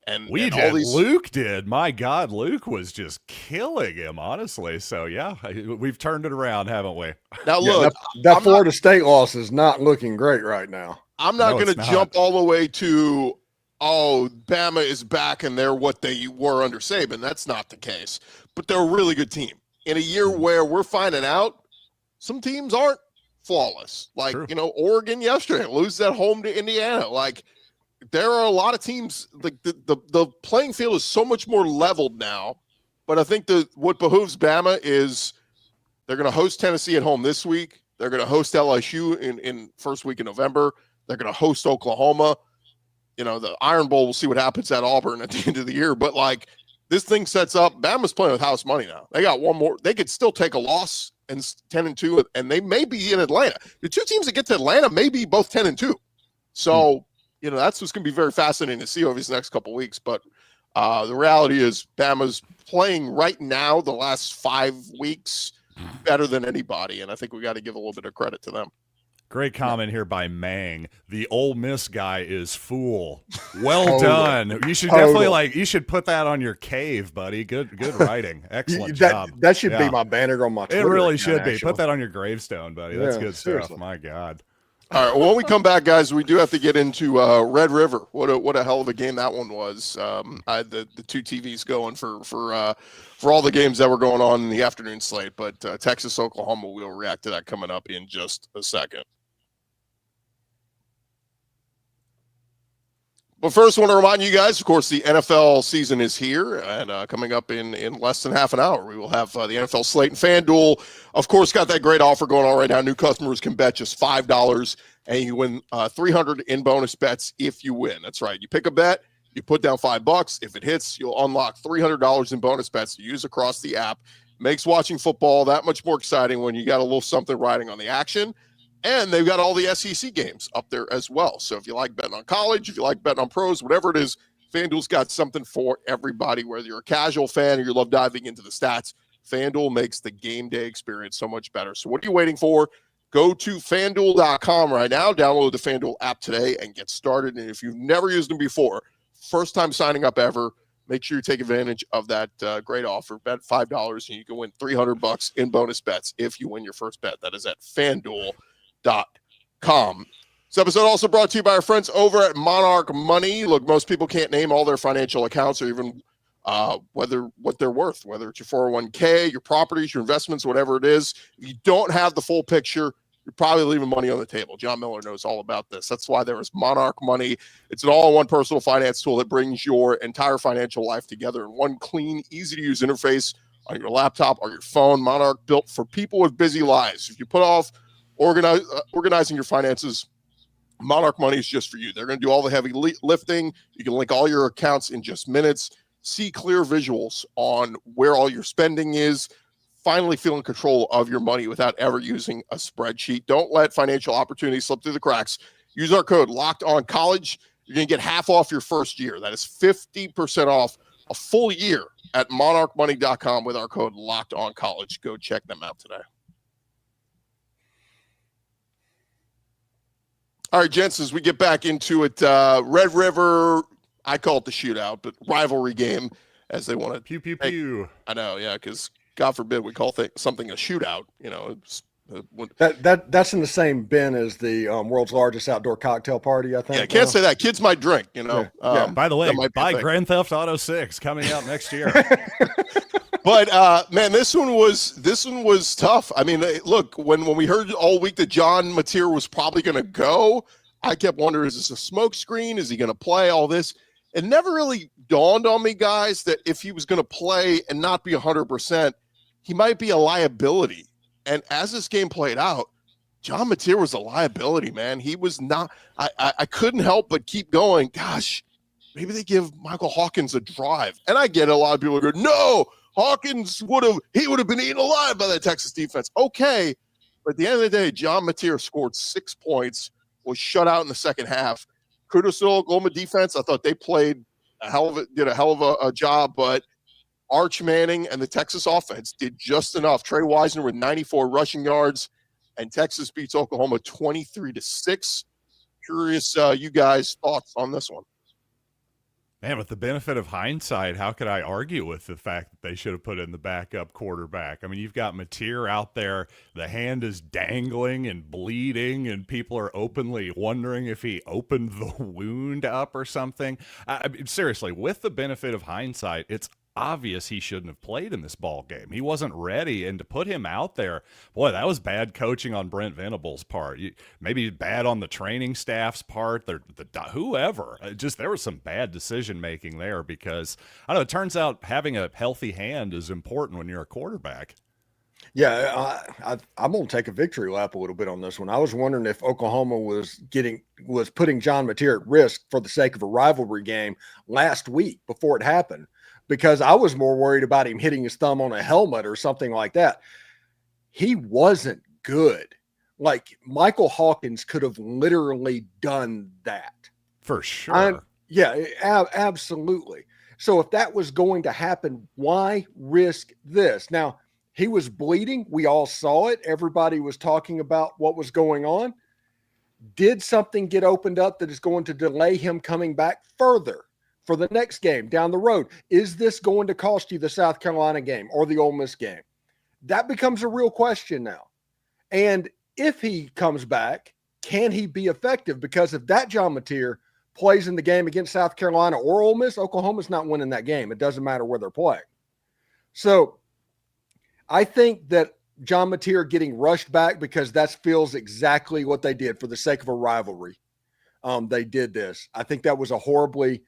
And We all did. these, Luke did. My God, Luke was just killing him, honestly. So, yeah, we've turned it around, haven't we? now Yeah, look, that I'm Florida State loss is not looking great right now. I'm not No, going it's to not. jump all the way to, oh, Bama is back and they're what they were under Saban. That's not the case. But they're a really good team. In a year where we're finding out some teams aren't flawless. Like, True. Oregon yesterday, lose at home to Indiana. Like, there are a lot of teams, like the playing field is so much more leveled now. But I think what behooves Bama is they're going to host Tennessee at home this week. They're going to host LSU in first week in November. They're going to host Oklahoma. The Iron Bowl, we'll see what happens at Auburn at the end of the year. But, like, this thing sets up, Bama's playing with house money now. They got one more. They could still take a loss and 10-2, and they may be in Atlanta. The two teams that get to Atlanta may be both 10-2. So, that's what's going to be very fascinating to see over these next couple of weeks. But the reality is Bama's playing right now the last 5 weeks better than anybody, and I think we got to give a little bit of credit to them. Great comment here by Mang. The Ole Miss guy is fool. Well done. You should definitely you should put that on your cave, buddy. Good writing. Excellent job. That should be my banner on my Twitter. It really should account, be. Put that on your gravestone, buddy. That's good seriously. stuff. My God. All right. Well, when we come back, guys, we do have to get into Red River. What a hell of a game that one was. I had the two TVs going for all the games that were going on in the afternoon slate. But Texas, Oklahoma, we'll react to that coming up in just a second. But first, I want to remind you guys, of course, the NFL season is here, and coming up in less than half an hour, we will have the NFL slate. And FanDuel, of course, got that great offer going on right now. New customers can bet just $5, and you win $300 in bonus bets if you win. That's right. You pick a bet, you put down $5. If it hits, you'll unlock $300 in bonus bets to use across the app. Makes watching football that much more exciting when you got a little something riding on the action. And they've got all the SEC games up there as well. So if you like betting on college, if you like betting on pros, whatever it is, FanDuel's got something for everybody. Whether you're a casual fan or you love diving into the stats, FanDuel makes the game day experience so much better. So what are you waiting for? Go to FanDuel.com right now, download the FanDuel app today, and get started. And if you've never used them before, first time signing up ever, make sure you take advantage of that great offer. Bet $5 and you can win $300 in bonus bets if you win your first bet. That is at FanDuel.com. This episode also brought to you by our friends over at Monarch Money. Look, most people can't name all their financial accounts or even what they're worth, whether it's your 401k, your properties, your investments, whatever it is. If you don't have the full picture, you're probably leaving money on the table. John Miller knows all about this. That's why there is Monarch Money. It's an all-in-one personal finance tool that brings your entire financial life together in one clean, easy-to-use interface on your laptop or your phone. Monarch, built for people with busy lives. If you put off organizing your finances, Monarch Money is just for you. They're going to do all the heavy lifting. You can link all your accounts in just minutes, see clear visuals on where all your spending is, finally feel in control of your money without ever using a spreadsheet. Don't let financial opportunities slip through the cracks. Use our code LOCKEDONCollege. You're going to get half off your first year. That is 50% off a full year at monarchmoney.com with our code LOCKEDONCollege. Go check them out today. All right, gents, as we get back into it, Red River, I call it the shootout, but rivalry game, as they want to. Pew, pew, pew. I know, yeah, because God forbid we call something a shootout. It's, that's in the same bin as the world's largest outdoor cocktail party, I think. Yeah, can't say that. Kids might drink, Yeah. By the way, buy Grand Theft Auto 6 coming out next year. But man, this one was tough. I mean, look, when we heard all week that John Mateer was probably going to go, I kept wondering, is this a smoke screen? Is he going to play all this? It never really dawned on me, guys, that if he was going to play and not be 100%, he might be a liability. And as this game played out, John Mateer was a liability, man. He was not. I couldn't help but keep going. Gosh, maybe they give Michael Hawkins a drive. And I get it, a lot of people go, no. Hawkins would have been eaten alive by that Texas defense. Okay, but at the end of the day, John Mateer scored 6 points, was shut out in the second half. Kudos to Oklahoma defense. I thought they did a hell of a job, but Arch Manning and the Texas offense did just enough. Trey Wisner with 94 rushing yards, and Texas beats Oklahoma 23-6. Curious, you guys' thoughts on this one? Man, with the benefit of hindsight, how could I argue with the fact that they should have put in the backup quarterback? I mean, you've got Mateer out there. The hand is dangling and bleeding, and people are openly wondering if he opened the wound up or something. I mean, seriously, with the benefit of hindsight, it's obvious he shouldn't have played in this ball game. He wasn't ready, and to put him out there, boy, that was bad coaching on Brent Venable's part. Maybe bad on the training staff's part, whoever. Just there was some bad decision making there because I don't know. It turns out having a healthy hand is important when you're a quarterback. Yeah, I'm going to take a victory lap a little bit on this one. I was wondering if Oklahoma was putting John Mateer at risk for the sake of a rivalry game last week before it happened, because I was more worried about him hitting his thumb on a helmet or something like that. He wasn't good. Like, Michael Hawkins could have literally done that. For sure. Absolutely. So if that was going to happen, why risk this? Now, he was bleeding. We all saw it. Everybody was talking about what was going on. Did something get opened up that is going to delay him coming back further for the next game down the road? Is this going to cost you the South Carolina game or the Ole Miss game? That becomes a real question now. And if he comes back, can he be effective? Because if that John Mateer plays in the game against South Carolina or Ole Miss, Oklahoma's not winning that game. It doesn't matter where they're playing. So I think that John Mateer getting rushed back, because that feels exactly what they did for the sake of a rivalry. They did this. I think that was a horribly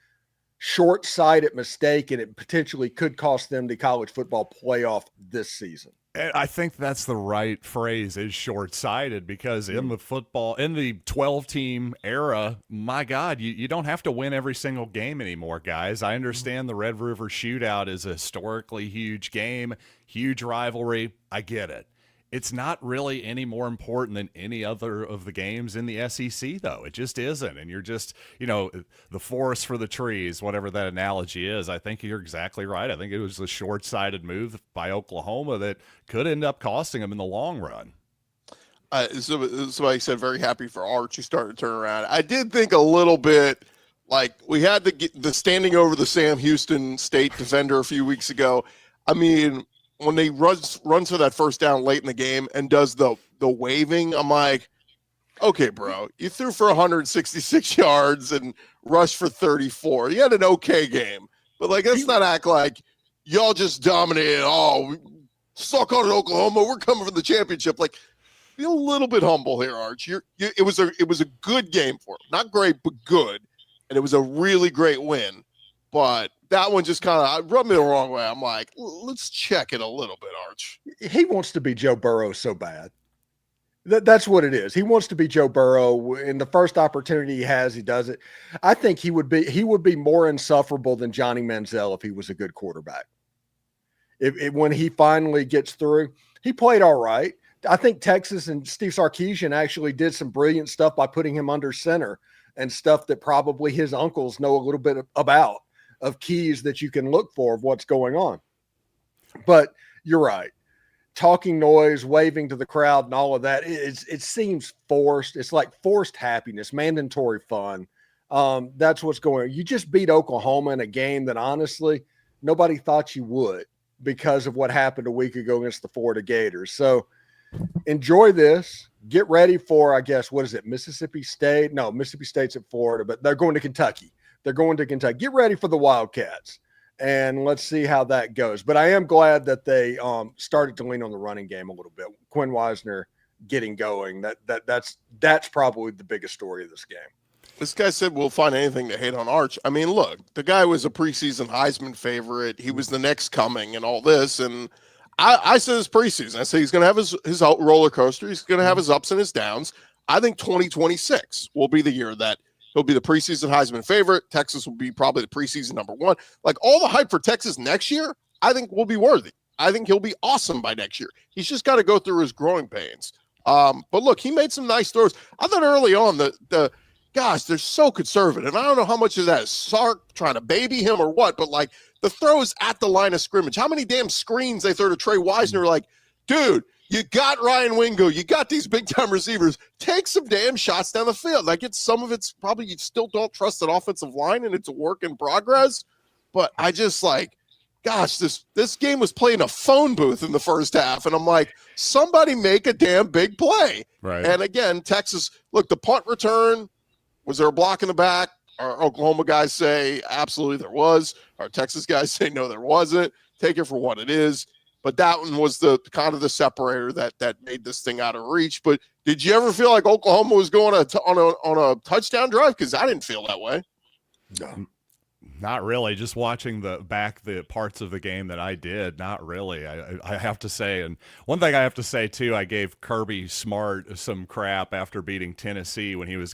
short-sighted mistake, and it potentially could cost them the college football playoff this season. And I think that's the right phrase, is short-sighted, because in the 12-team era, my God, you don't have to win every single game anymore, guys. I understand the Red River Shootout is a historically huge game, huge rivalry. I get it. It's not really any more important than any other of the games in the SEC, though. It just isn't. And you're just, the forest for the trees, whatever that analogy is. I think you're exactly right. I think it was a short-sighted move by Oklahoma that could end up costing them in the long run. Somebody said, very happy for Arch. He started to turn around. I did think a little bit like we had the standing over the Sam Houston State defender a few weeks ago. I mean, when they runs for that first down late in the game and does the waving, I'm like, okay, bro, you threw for 166 yards and rushed for 34. You had an okay game, but let's not act like y'all just dominated. Oh, suck on it, Oklahoma. We're coming for the championship. Be a little bit humble here, Arch. It was a good game for him. Not great, but good, and it was a really great win. But that one just kind of rubbed me the wrong way. I'm like, let's check it a little bit, Arch. He wants to be Joe Burrow so bad. That's what it is. He wants to be Joe Burrow. In the first opportunity he has, he does it. I think he would be more insufferable than Johnny Manziel if he was a good quarterback. When he finally gets through, he played all right. I think Texas and Steve Sarkisian actually did some brilliant stuff by putting him under center and stuff that probably his uncles know a little bit about, of keys that you can look for of what's going on. But you're right. Talking noise, waving to the crowd and all of that, it seems forced. It's like forced happiness, mandatory fun. That's what's going on. You just beat Oklahoma in a game that honestly nobody thought you would because of what happened a week ago against the Florida Gators. So enjoy this. Get ready for, I guess, what is it, Mississippi State? No, Mississippi State's at Florida, but they're going to Kentucky. Get ready for the Wildcats, and let's see how that goes. But I am glad that they started to lean on the running game a little bit. Quinn Wisner getting going. That's probably the biggest story of this game. This guy said we'll find anything to hate on Arch. I mean, look, the guy was a preseason Heisman favorite. He was the next coming and all this. And I said this preseason. I said he's going to have his roller coaster. He's going to have his ups and his downs. I think 2026 will be the year that he'll be the preseason Heisman favorite. Texas will be probably the preseason number one. All the hype for Texas next year, I think will be worthy. I think he'll be awesome by next year. He's just got to go through his growing pains. But look, he made some nice throws. I thought early on the gosh, they're so conservative. I don't know how much of that is Sark trying to baby him or what, but the throws at the line of scrimmage, how many damn screens they throw to Trey Wisner, dude, You got Ryan Wingo. You got these big-time receivers. Take some damn shots down the field. Like, some of it's probably you still don't trust that offensive line, and it's a work in progress. But I just gosh, this game was playing a phone booth in the first half, and I'm like, somebody make a damn big play. Right. And again, Texas, look, the punt return, was there a block in the back? Our Oklahoma guys say absolutely there was. Our Texas guys say no, there wasn't. Take it for what it is. But that one was the kind of the separator that made this thing out of reach. But did you ever feel like Oklahoma was going on a touchdown drive? Because I didn't feel that way. No. Not really. Just watching the parts of the game that I did, not really. I have to say, and one thing I have to say too, I gave Kirby Smart some crap after beating Tennessee when he was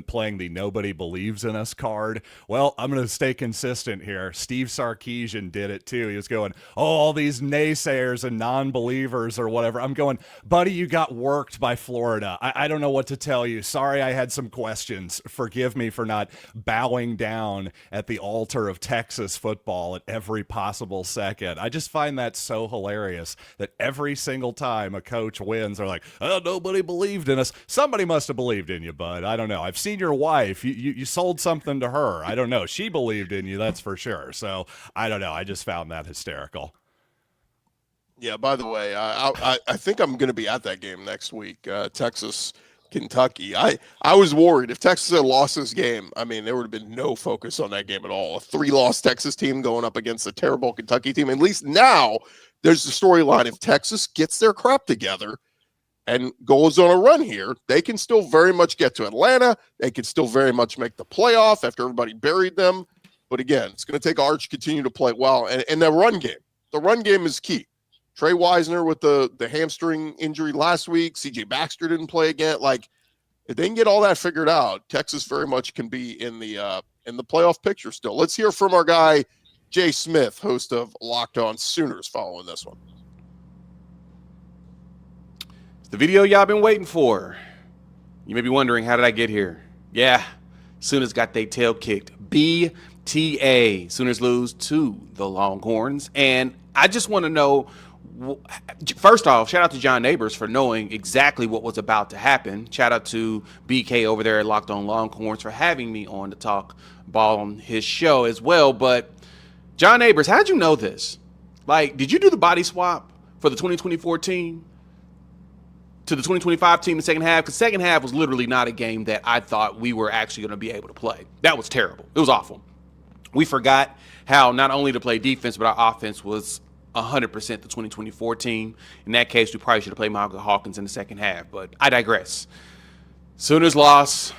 playing the "Nobody Believes in Us" card. Well, I'm going to stay consistent here. Steve Sarkisian did it too. He was going, "Oh, all these naysayers and non-believers or whatever." I'm going, buddy, you got worked by Florida. I don't know what to tell you. Sorry, I had some questions. Forgive me for not bowing down at the altar of Texas football at every possible second. I just find that so hilarious that every single time a coach wins, they're like, "Oh, nobody believed in us." Somebody must have believed in you, bud. I don't know. I've seen your wife. You sold something to her. I don't know. She believed in you, that's for sure. So I don't know. I just found that hysterical. Yeah, by the way, I think I'm going to be at that game next week, Texas Kentucky. I was worried if Texas had lost this game. I mean, there would have been no focus on that game at all. A 3-loss Texas team going up against a terrible Kentucky team. At least now there's the storyline. If Texas gets their crap together and goes on a run here, they can still very much get to Atlanta. They can still very much make the playoff after everybody buried them. But again, it's going to take Arch continue to play well. And the run game is key. Trey Wisner with the hamstring injury last week. CJ Baxter didn't play again. Like, if they can get all that figured out, Texas very much can be in the playoff picture still. Let's hear from our guy, Jay Smith, host of Locked On Sooners, following this one. The video y'all been waiting for. You may be wondering, how did I get here? Yeah, Sooners got their tail kicked. BTA. Sooners lose to the Longhorns. And I just want to know, first off, shout out to John Neighbors for knowing exactly what was about to happen. Shout out to BK over there at Locked On Longhorns for having me on to talk ball on his show as well. But John Neighbors, how'd you know this? Like, did you do the body swap for the 2024 team to the 2025 team in the second half? Because second half was literally not a game that I thought we were actually going to be able to play. That was terrible. It was awful. We forgot how not only to play defense, but our offense was 100% the 2024 team. In that case, we probably should have played Malcolm Hawkins in the second half, but I digress. Sooners lost.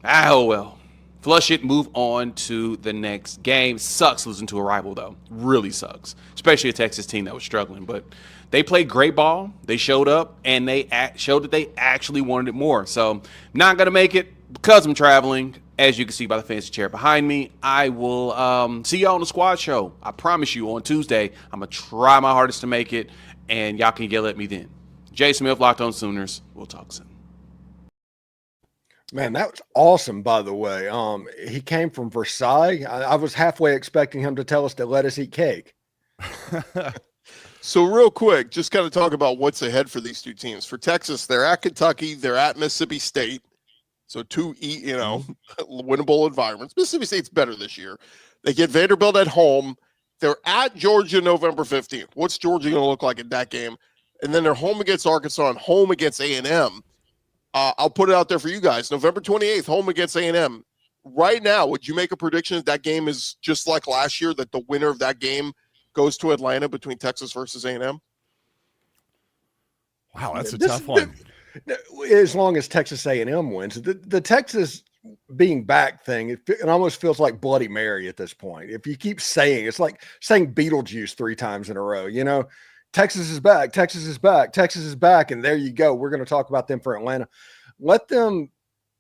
Oh, well. Flush it, move on to the next game. Sucks losing to a rival, though. Really sucks, especially a Texas team that was struggling. But they played great ball. They showed up, and they showed that they actually wanted it more. So not going to make it because I'm traveling. As you can see by the fancy chair behind me, I will see y'all on the squad show. I promise you on Tuesday, I'm going to try my hardest to make it, and y'all can yell at me then. Jay Smith, Locked On Sooners. We'll talk soon. Man, that was awesome, by the way. He came from Versailles. I was halfway expecting him to tell us to let us eat cake. So real quick, just kind of talk about what's ahead for these two teams. For Texas, they're at Kentucky. They're at Mississippi State. So two, winnable environments. Mississippi State's better this year. They get Vanderbilt at home. They're at Georgia November 15th. What's Georgia going to look like in that game? And then they're home against Arkansas and home against A&M. I'll put it out there for you guys. November 28th, home against A&M. Right now, would you make a prediction that game is just like last year, that the winner of that game goes to Atlanta between Texas versus A&M? Wow, that's a tough one. As long as Texas A&M wins. The Texas being back thing, it almost feels like Bloody Mary at this point. If you keep saying, it's like saying Beetlejuice 3 times in a row, Texas is back, Texas is back, Texas is back, and there you go. We're going to talk about them for Atlanta. Let them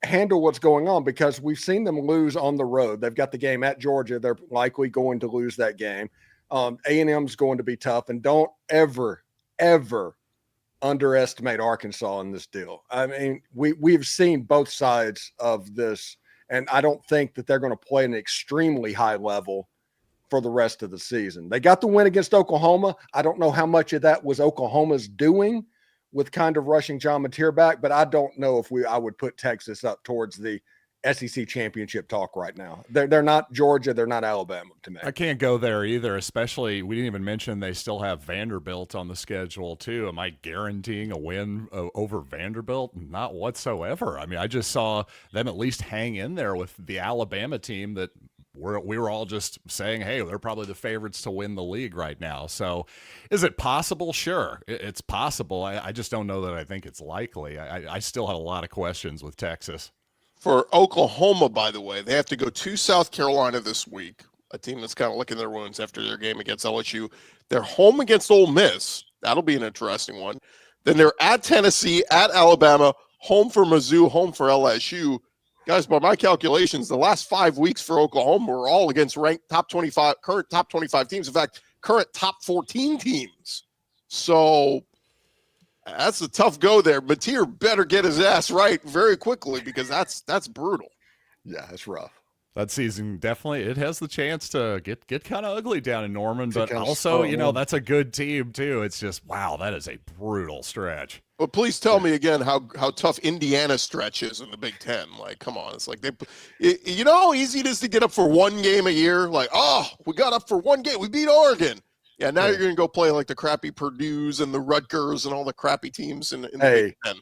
handle what's going on, because we've seen them lose on the road. They've got the game at Georgia. They're likely going to lose that game. A&M's going to be tough, and don't ever underestimate Arkansas in this deal. I mean, we've seen both sides of this, and I don't think that they're going to play an extremely high level for the rest of the season. They got the win against Oklahoma. I don't know how much of that was Oklahoma's doing, with kind of rushing John Mateer back, but I don't know if I would put Texas up towards the SEC championship talk right now. They're not Georgia. They're not Alabama to me. I can't go there either, especially we didn't even mention they still have Vanderbilt on the schedule too. Am I guaranteeing a win over Vanderbilt? Not whatsoever. I mean, I just saw them at least hang in there with the Alabama team that we were all just saying, hey, they're probably the favorites to win the league right now. So is it possible? Sure, it's possible. I just don't know that I think it's likely. I still have a lot of questions with Texas. For Oklahoma, by the way, they have to go to South Carolina this week, a team that's kind of licking their wounds after their game against LSU. They're home against Ole Miss. That'll be an interesting one. Then they're at Tennessee, at Alabama, home for Mizzou, home for LSU. Guys, by my calculations, the last 5 weeks for Oklahoma were all against ranked top 25, current top 25 teams. In fact, current top 14 teams. So that's a tough go there. Mateer better get his ass right very quickly because that's brutal. Yeah, it's rough. That season definitely it has the chance to get kind of ugly down in Norman, but also that's a good team too. It's just wow, that is a brutal stretch. But please tell me again how tough Indiana stretch is in the Big Ten. Like, come on, it's like you know how easy it is to get up for one game a year. Like, oh, we got up for one game, we beat Oregon. Yeah, now you're going to go play like the crappy Purdue's and the Rutgers and all the crappy teams in the Big Ten.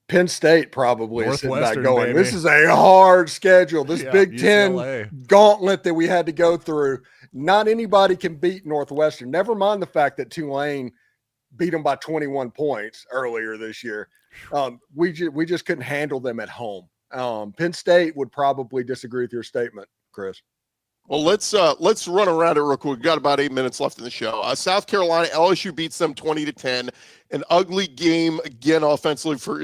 Penn State probably is sitting back going, baby. This is a hard schedule. This Big UCLA. Ten gauntlet that we had to go through. Not anybody can beat Northwestern. Never mind the fact that Tulane beat them by 21 points earlier this year. We just couldn't handle them at home. Penn State would probably disagree with your statement, Chris. Well, let's run around it real quick. We've got about 8 minutes left in the show. South Carolina, LSU beats them 20-10. An ugly game again offensively for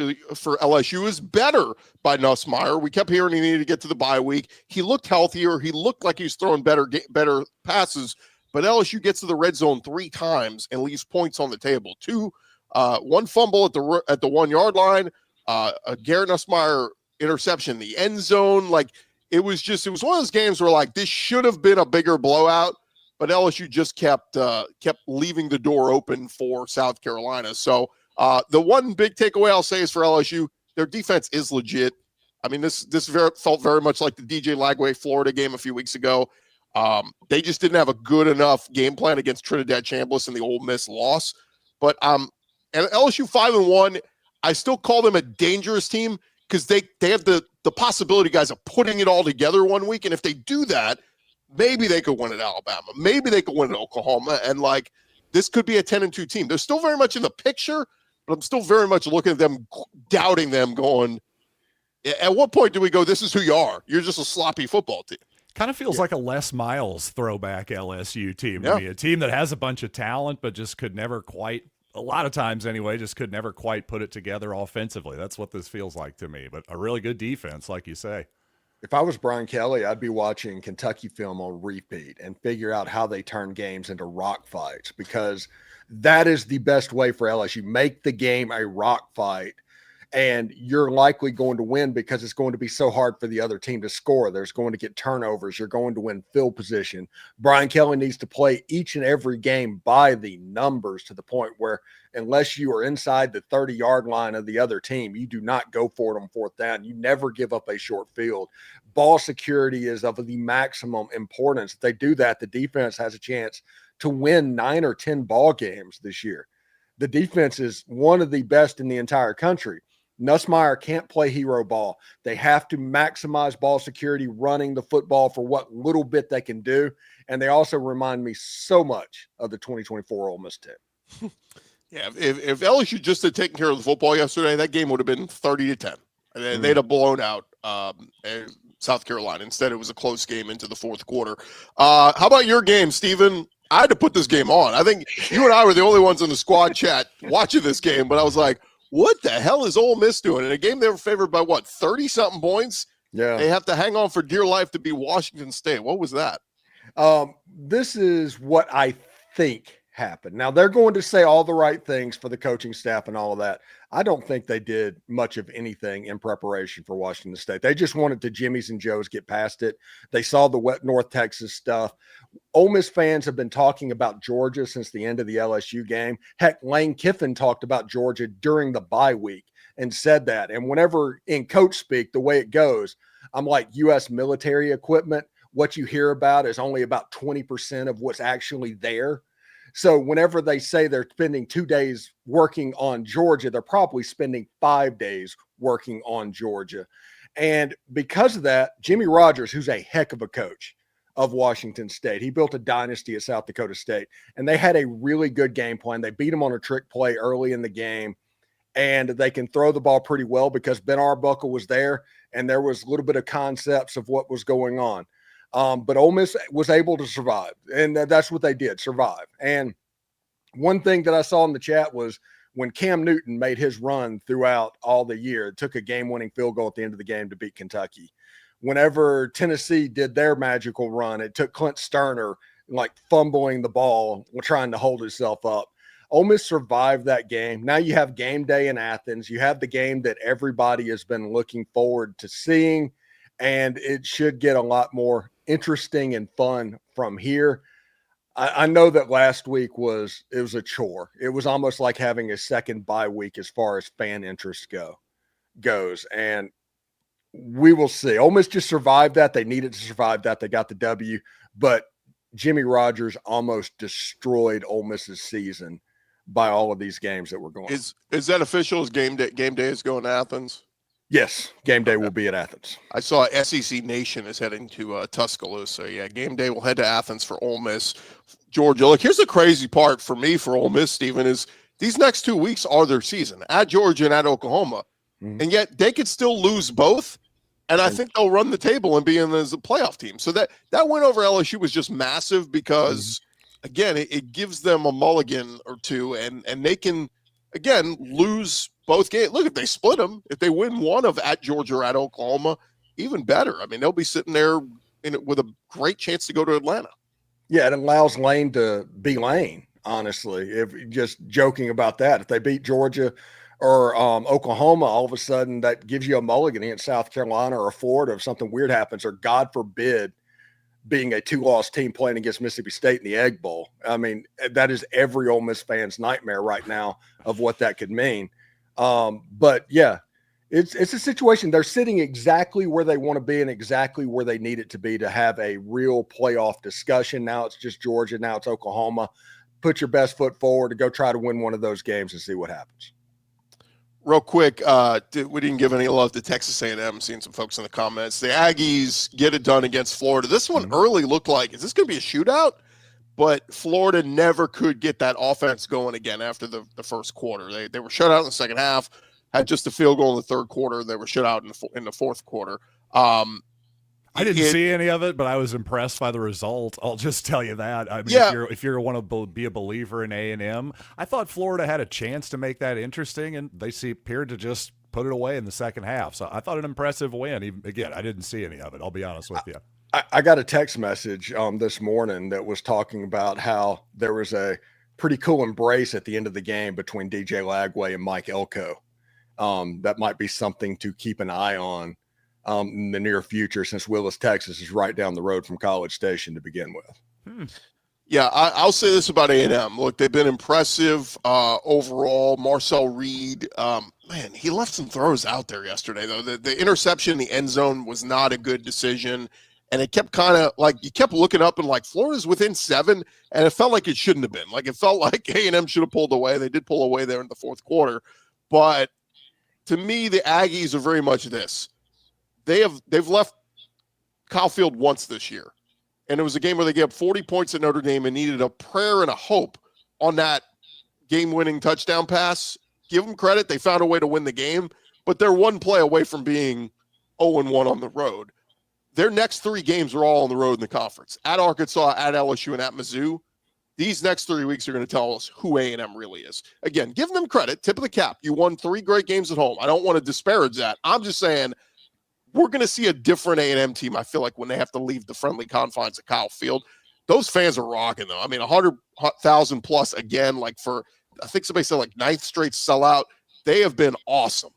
LSU. Is better by Nussmeier. We kept hearing he needed to get to the bye week. He looked healthier. He looked like he was throwing better passes. But LSU gets to the red zone 3 times and leaves points on the table. One fumble at the 1 yard line. A Garrett Nussmeier interception in the end zone. It was one of those games where like this should have been a bigger blowout, but LSU just kept leaving the door open for South Carolina. So the one big takeaway I'll say is for LSU, their defense is legit. I mean, this felt very much like the DJ Lagway Florida game a few weeks ago. They just didn't have a good enough game plan against Trinidad Chambliss in the Ole Miss loss. But and LSU 5-1, I still call them a dangerous team because they have the possibility, guys, of putting it all together one week. And if they do that, maybe they could win at Alabama. Maybe they could win at Oklahoma. And this could be a 10-2 team. They're still very much in the picture, but I'm still very much looking at them, doubting them, going, at what point do we go, this is who you are? You're just a sloppy football team. Kind of feels like a Les Miles throwback LSU team to me. A team that has a bunch of talent, but just could never quite, a lot of times anyway, just could never quite put it together offensively. That's what this feels like to me. But a really good defense, like you say. If I was Brian Kelly, I'd be watching Kentucky film on repeat and figure out how they turn games into rock fights, because that is the best way for LSU. Make the game a rock fight, and you're likely going to win because it's going to be so hard for the other team to score. There's going to get turnovers. You're going to win field position. Brian Kelly needs to play each and every game by the numbers, to the point where unless you are inside the 30-yard line of the other team, you do not go for it on 4th down. You never give up a short field. Ball security is of the maximum importance. If they do that, the defense has a chance to win 9 or 10 ball games this year. The defense is one of the best in the entire country. Nussmeier can't play hero ball. They have to maximize ball security, running the football for what little bit they can do. And they also remind me so much of the 2024 Ole Miss team. Yeah, if LSU just had taken care of the football yesterday, that game would have been 30-10. And they'd have blown out South Carolina. Instead, it was a close game into the 4th quarter. How about your game, Steven? I had to put this game on. I think you and I were the only ones in the squad chat watching this game, but I was like, what the hell is Ole Miss doing? In a game they were favored by, 30-something points? Yeah. They have to hang on for dear life to beat Washington State. What was that? This is what I think happen. Now, they're going to say all the right things for the coaching staff and all of that. I don't think they did much of anything in preparation for Washington State. They just wanted to Jimmy's and Joe's get past it. They saw the wet North Texas stuff. Ole Miss fans have been talking about Georgia since the end of the LSU game. Heck, Lane Kiffin talked about Georgia during the bye week and said that. And whenever in coach speak, the way it goes, I'm like, U.S. military equipment, what you hear about is only about 20% of what's actually there. So whenever they say they're spending 2 days working on Georgia, they're probably spending 5 days working on Georgia. And because of that, Jimmy Rogers, who's a heck of a coach of Washington State, he built a dynasty at South Dakota State, and they had a really good game plan. They beat them on a trick play early in the game, and they can throw the ball pretty well because Ben Arbuckle was there, and there was a little bit of concepts of what was going on. But Ole Miss was able to survive, and that's what they did, survive. And one thing that I saw in the chat was when Cam Newton made his run throughout all the year, it took a game-winning field goal at the end of the game to beat Kentucky. Whenever Tennessee did their magical run, it took Clint Sterner like fumbling the ball, trying to hold himself up. Ole Miss survived that game. Now you have game day in Athens. You have the game that everybody has been looking forward to seeing, and it should get a lot more interesting and fun from here. I know that last week was a chore. It was almost like having a second bye week as far as fan interest goes. And we will see. Ole Miss just survived that. They needed to survive that. They got the W, but Jimmy Rogers almost destroyed Ole Miss's season by all of these games that were going. Is that official? Is game day is going to Athens? Yes, game day will be at Athens. I saw SEC Nation is heading to Tuscaloosa. Yeah, game day will head to Athens for Ole Miss, Georgia. Look, here's the crazy part for me for Ole Miss, Stephen, is these next 2 weeks are their season at Georgia and at Oklahoma, and yet they could still lose both, and I think they'll run the table and be in as a playoff team. So that win over LSU was just massive because, again, it gives them a mulligan or two, and they can, again, lose both games. Look, if they split them, if they win one of at Georgia or at Oklahoma, even better. I mean, they'll be sitting there with a great chance to go to Atlanta. Yeah, it allows Lane to be Lane, honestly. If just joking about that, if they beat Georgia or Oklahoma, all of a sudden that gives you a mulligan against South Carolina or Florida if something weird happens, or God forbid, being a 2-loss team playing against Mississippi State in the Egg Bowl. I mean, that is every Ole Miss fan's nightmare right now of what that could mean. But yeah, it's a situation. They're sitting exactly where they want to be and exactly where they need it to be to have a real playoff discussion. Now it's just Georgia. Now it's Oklahoma. Put your best foot forward to go try to win one of those games and see what happens. Real quick, we didn't give any love to Texas A&M. Seeing some folks in the comments. The Aggies get it done against Florida. This one early looked like, is this going to be a shootout? But Florida never could get that offense going again after the first quarter. They were shut out in the second half, had just a field goal in the third quarter. They were shut out in the fourth quarter. I didn't see any of it, but I was impressed by the result. I'll just tell you that. I mean, if you want to be a believer in A&M, I thought Florida had a chance to make that interesting, and they appeared to just put it away in the second half. So I thought an impressive win. Again, I didn't see any of it. I'll be honest with you. I got a text message this morning that was talking about how there was a pretty cool embrace at the end of the game between DJ Lagway and Mike Elko. That might be something to keep an eye on in the near future, since Willis, Texas is right down the road from College Station to begin with. Yeah, I'll say this about A&M. Look, they've been impressive overall. Marcel Reed, man, he left some throws out there yesterday, though. The interception in the end zone was not a good decision. And it kept kind of like, you kept looking up and like Florida's within 7, and it felt like it shouldn't have been. Like it felt like A&M should have pulled away. They did pull away there in the fourth quarter. But to me, the Aggies are very much this. They've left Kyle Field once this year. And it was a game where they gave up 40 points at Notre Dame and needed a prayer and a hope on that game-winning touchdown pass. Give them credit. They found a way to win the game. But they're one play away from being 0-1 on the road. Their next 3 games are all on the road in the conference. At Arkansas, at LSU, and at Mizzou. These next 3 weeks are going to tell us who A&M really is. Again, give them credit. Tip of the cap. You won 3 great games at home. I don't want to disparage that. I'm just saying we're going to see a different A&M team, I feel like, when they have to leave the friendly confines of Kyle Field. Those fans are rocking though. I mean, 100,000 plus again, like for, I think somebody said like 9th straight sellout. They have been awesome.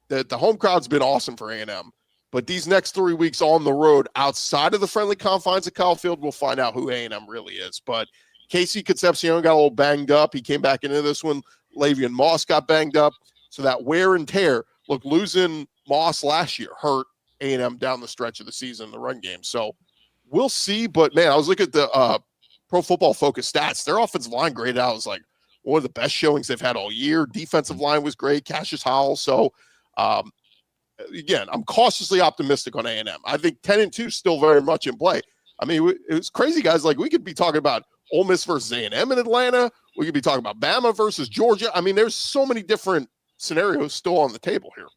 The home crowd's been awesome for A&M. But these next 3 weeks on the road, outside of the friendly confines of Kyle Field, we'll find out who A&M really is. But Casey Concepcion got a little banged up. He came back into this one. Lavian Moss got banged up. So that wear and tear, look, losing Moss last year hurt A&M down the stretch of the season in the run game. So we'll see. But, man, I was looking at the Pro Football Focus stats. Their offensive line graded out as like one of the best showings they've had all year. Defensive line was great. Cassius Howell. So, again, I'm cautiously optimistic on A&M. I think 10-2 is still very much in play. I mean, it was crazy, guys. Like, we could be talking about Ole Miss versus A&M in Atlanta. We could be talking about Bama versus Georgia. I mean, there's so many different scenarios still on the table here.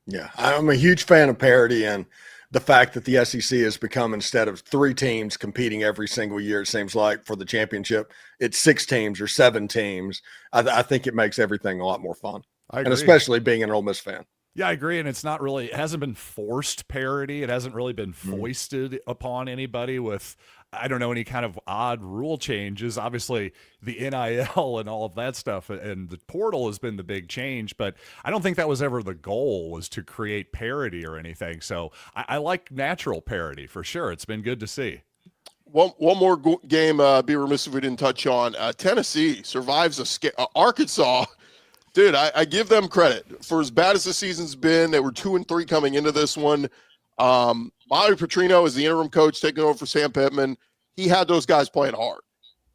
Yeah, I'm a huge fan of parity and the fact that the SEC has become, instead of 3 teams competing every single year, it seems like for the championship, it's 6 teams or 7 teams. I think it makes everything a lot more fun. I agree. And especially being an Ole Miss fan. Yeah, I agree. And it's not really, it hasn't been forced parity. It hasn't really been foisted upon anybody with, I don't know, any kind of odd rule changes. Obviously, the NIL and all of that stuff and the portal has been the big change, but I don't think that was ever the goal, was to create parity or anything. So I like natural parity for sure. It's been good to see. One more game, be remiss if we didn't touch on. Tennessee survives Arkansas. Dude, I give them credit for as bad as the season's been. They were 2-3 coming into this one. Bobby Petrino is the interim coach taking over for Sam Pittman. He had those guys playing hard.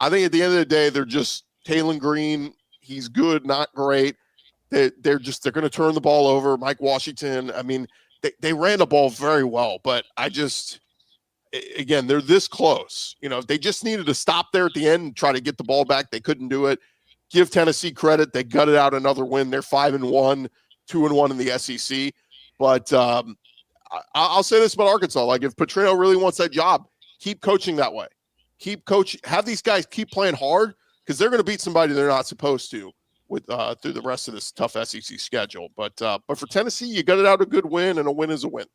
I think at the end of the day, they're just Taylon Green. He's good, not great. They're going to turn the ball over. Mike Washington. I mean, they ran the ball very well, but again, they're this close. You know, they just needed to stop there at the end and try to get the ball back. They couldn't do it. Give Tennessee credit. They gutted out another win. They're 5-1, 2-1 in the SEC. But I'll say this about Arkansas. Like, if Petrino really wants that job, keep coaching that way. Keep coaching. Have these guys keep playing hard, because they're going to beat somebody they're not supposed to with through the rest of this tough SEC schedule. But for Tennessee, you gutted out a good win, and a win is a win.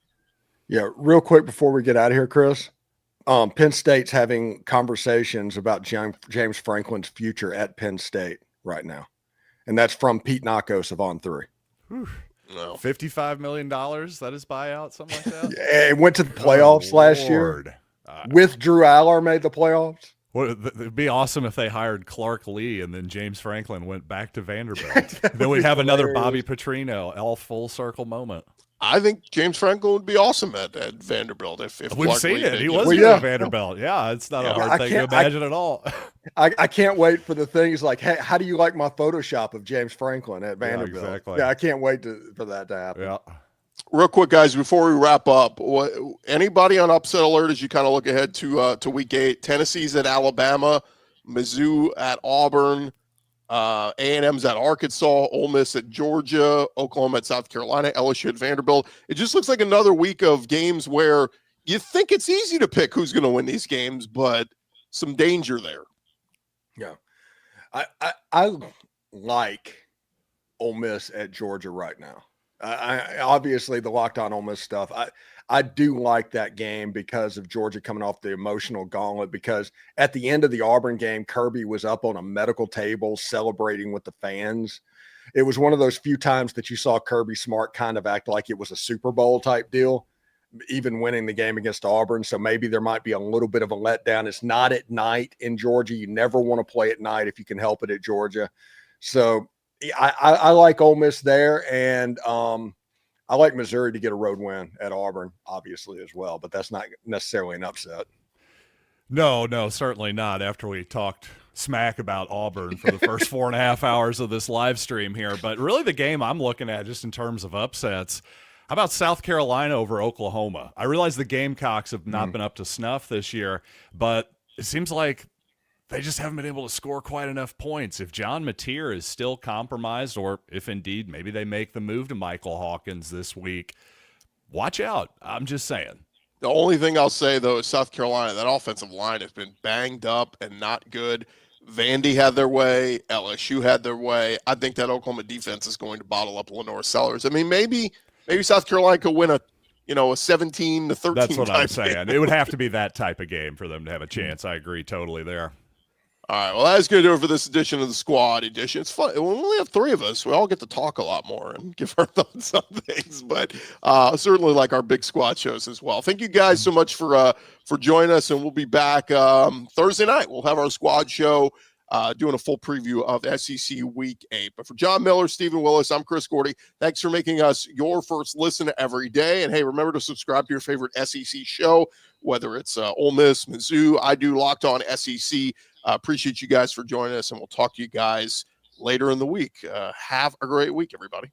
Yeah, real quick before we get out of here, Chris. Penn State's having conversations about James Franklin's future at Penn State right now. And that's from Pete Nakos of On3. No. $55 million, that is buyout, something like that? Yeah, it went to the playoffs last year. With Drew Aller made the playoffs. Well, it'd be awesome if they hired Clark Lee and then James Franklin went back to Vanderbilt. Then we'd have another Bobby Petrino, all full circle moment. I think James Franklin would be awesome at Vanderbilt. If we've Clark seen Lee it. He was Well, at Vanderbilt. Yeah, it's not a hard thing to imagine at all. I can't wait for the things like, hey, how do you like my Photoshop of James Franklin at Vanderbilt? Yeah, exactly. Yeah, I can't wait for that to happen. Yeah. Real quick, guys, before we wrap up, anybody on upset alert as you kind of look ahead to week 8? Tennessee's at Alabama, Mizzou at Auburn, A&M's at Arkansas, Ole Miss at Georgia, Oklahoma at South Carolina, LSU at Vanderbilt. It just looks like another week of games where you think it's easy to pick who's going to win these games, but some danger there. Yeah. I like Ole Miss at Georgia right now. I obviously the Locked On Ole Miss stuff. I do like that game because of Georgia coming off the emotional gauntlet, because at the end of the Auburn game, Kirby was up on a medical table celebrating with the fans. It was one of those few times that you saw Kirby Smart kind of act like it was a Super Bowl type deal, even winning the game against Auburn. So maybe there might be a little bit of a letdown. It's not at night in Georgia. You never want to play at night if you can help it at Georgia. So I like Ole Miss there, and I like Missouri to get a road win at Auburn, obviously, as well, but that's not necessarily an upset. No, certainly not. After we talked smack about Auburn for the first 4.5 hours of this live stream here, but really the game I'm looking at just in terms of upsets, how about South Carolina over Oklahoma? I realize the Gamecocks have not been up to snuff this year, but it seems like they just haven't been able to score quite enough points. If John Mateer is still compromised, or if indeed maybe they make the move to Michael Hawkins this week, watch out. I'm just saying. The only thing I'll say, though, is South Carolina, that offensive line has been banged up and not good. Vandy had their way. LSU had their way. I think that Oklahoma defense is going to bottle up Lenore Sellers. I mean, maybe South Carolina could win a a 17-13. That's what I'm type saying. game. It would have to be that type of game for them to have a chance. I agree totally there. All right, well, that's going to do it for this edition of the Squad Edition. It's fun. We only have 3 of us. We all get to talk a lot more and give our thoughts on things, but certainly like our big squad shows as well. Thank you guys so much for joining us, and we'll be back Thursday night. We'll have our squad show doing a full preview of SEC Week 8. But for John Miller, Stephen Willis, I'm Chris Gordy. Thanks for making us your first listen every day. And hey, remember to subscribe to your favorite SEC show, whether it's Ole Miss, Mizzou. I do Locked On SEC. Appreciate you guys for joining us, and we'll talk to you guys later in the week. Have a great week, everybody.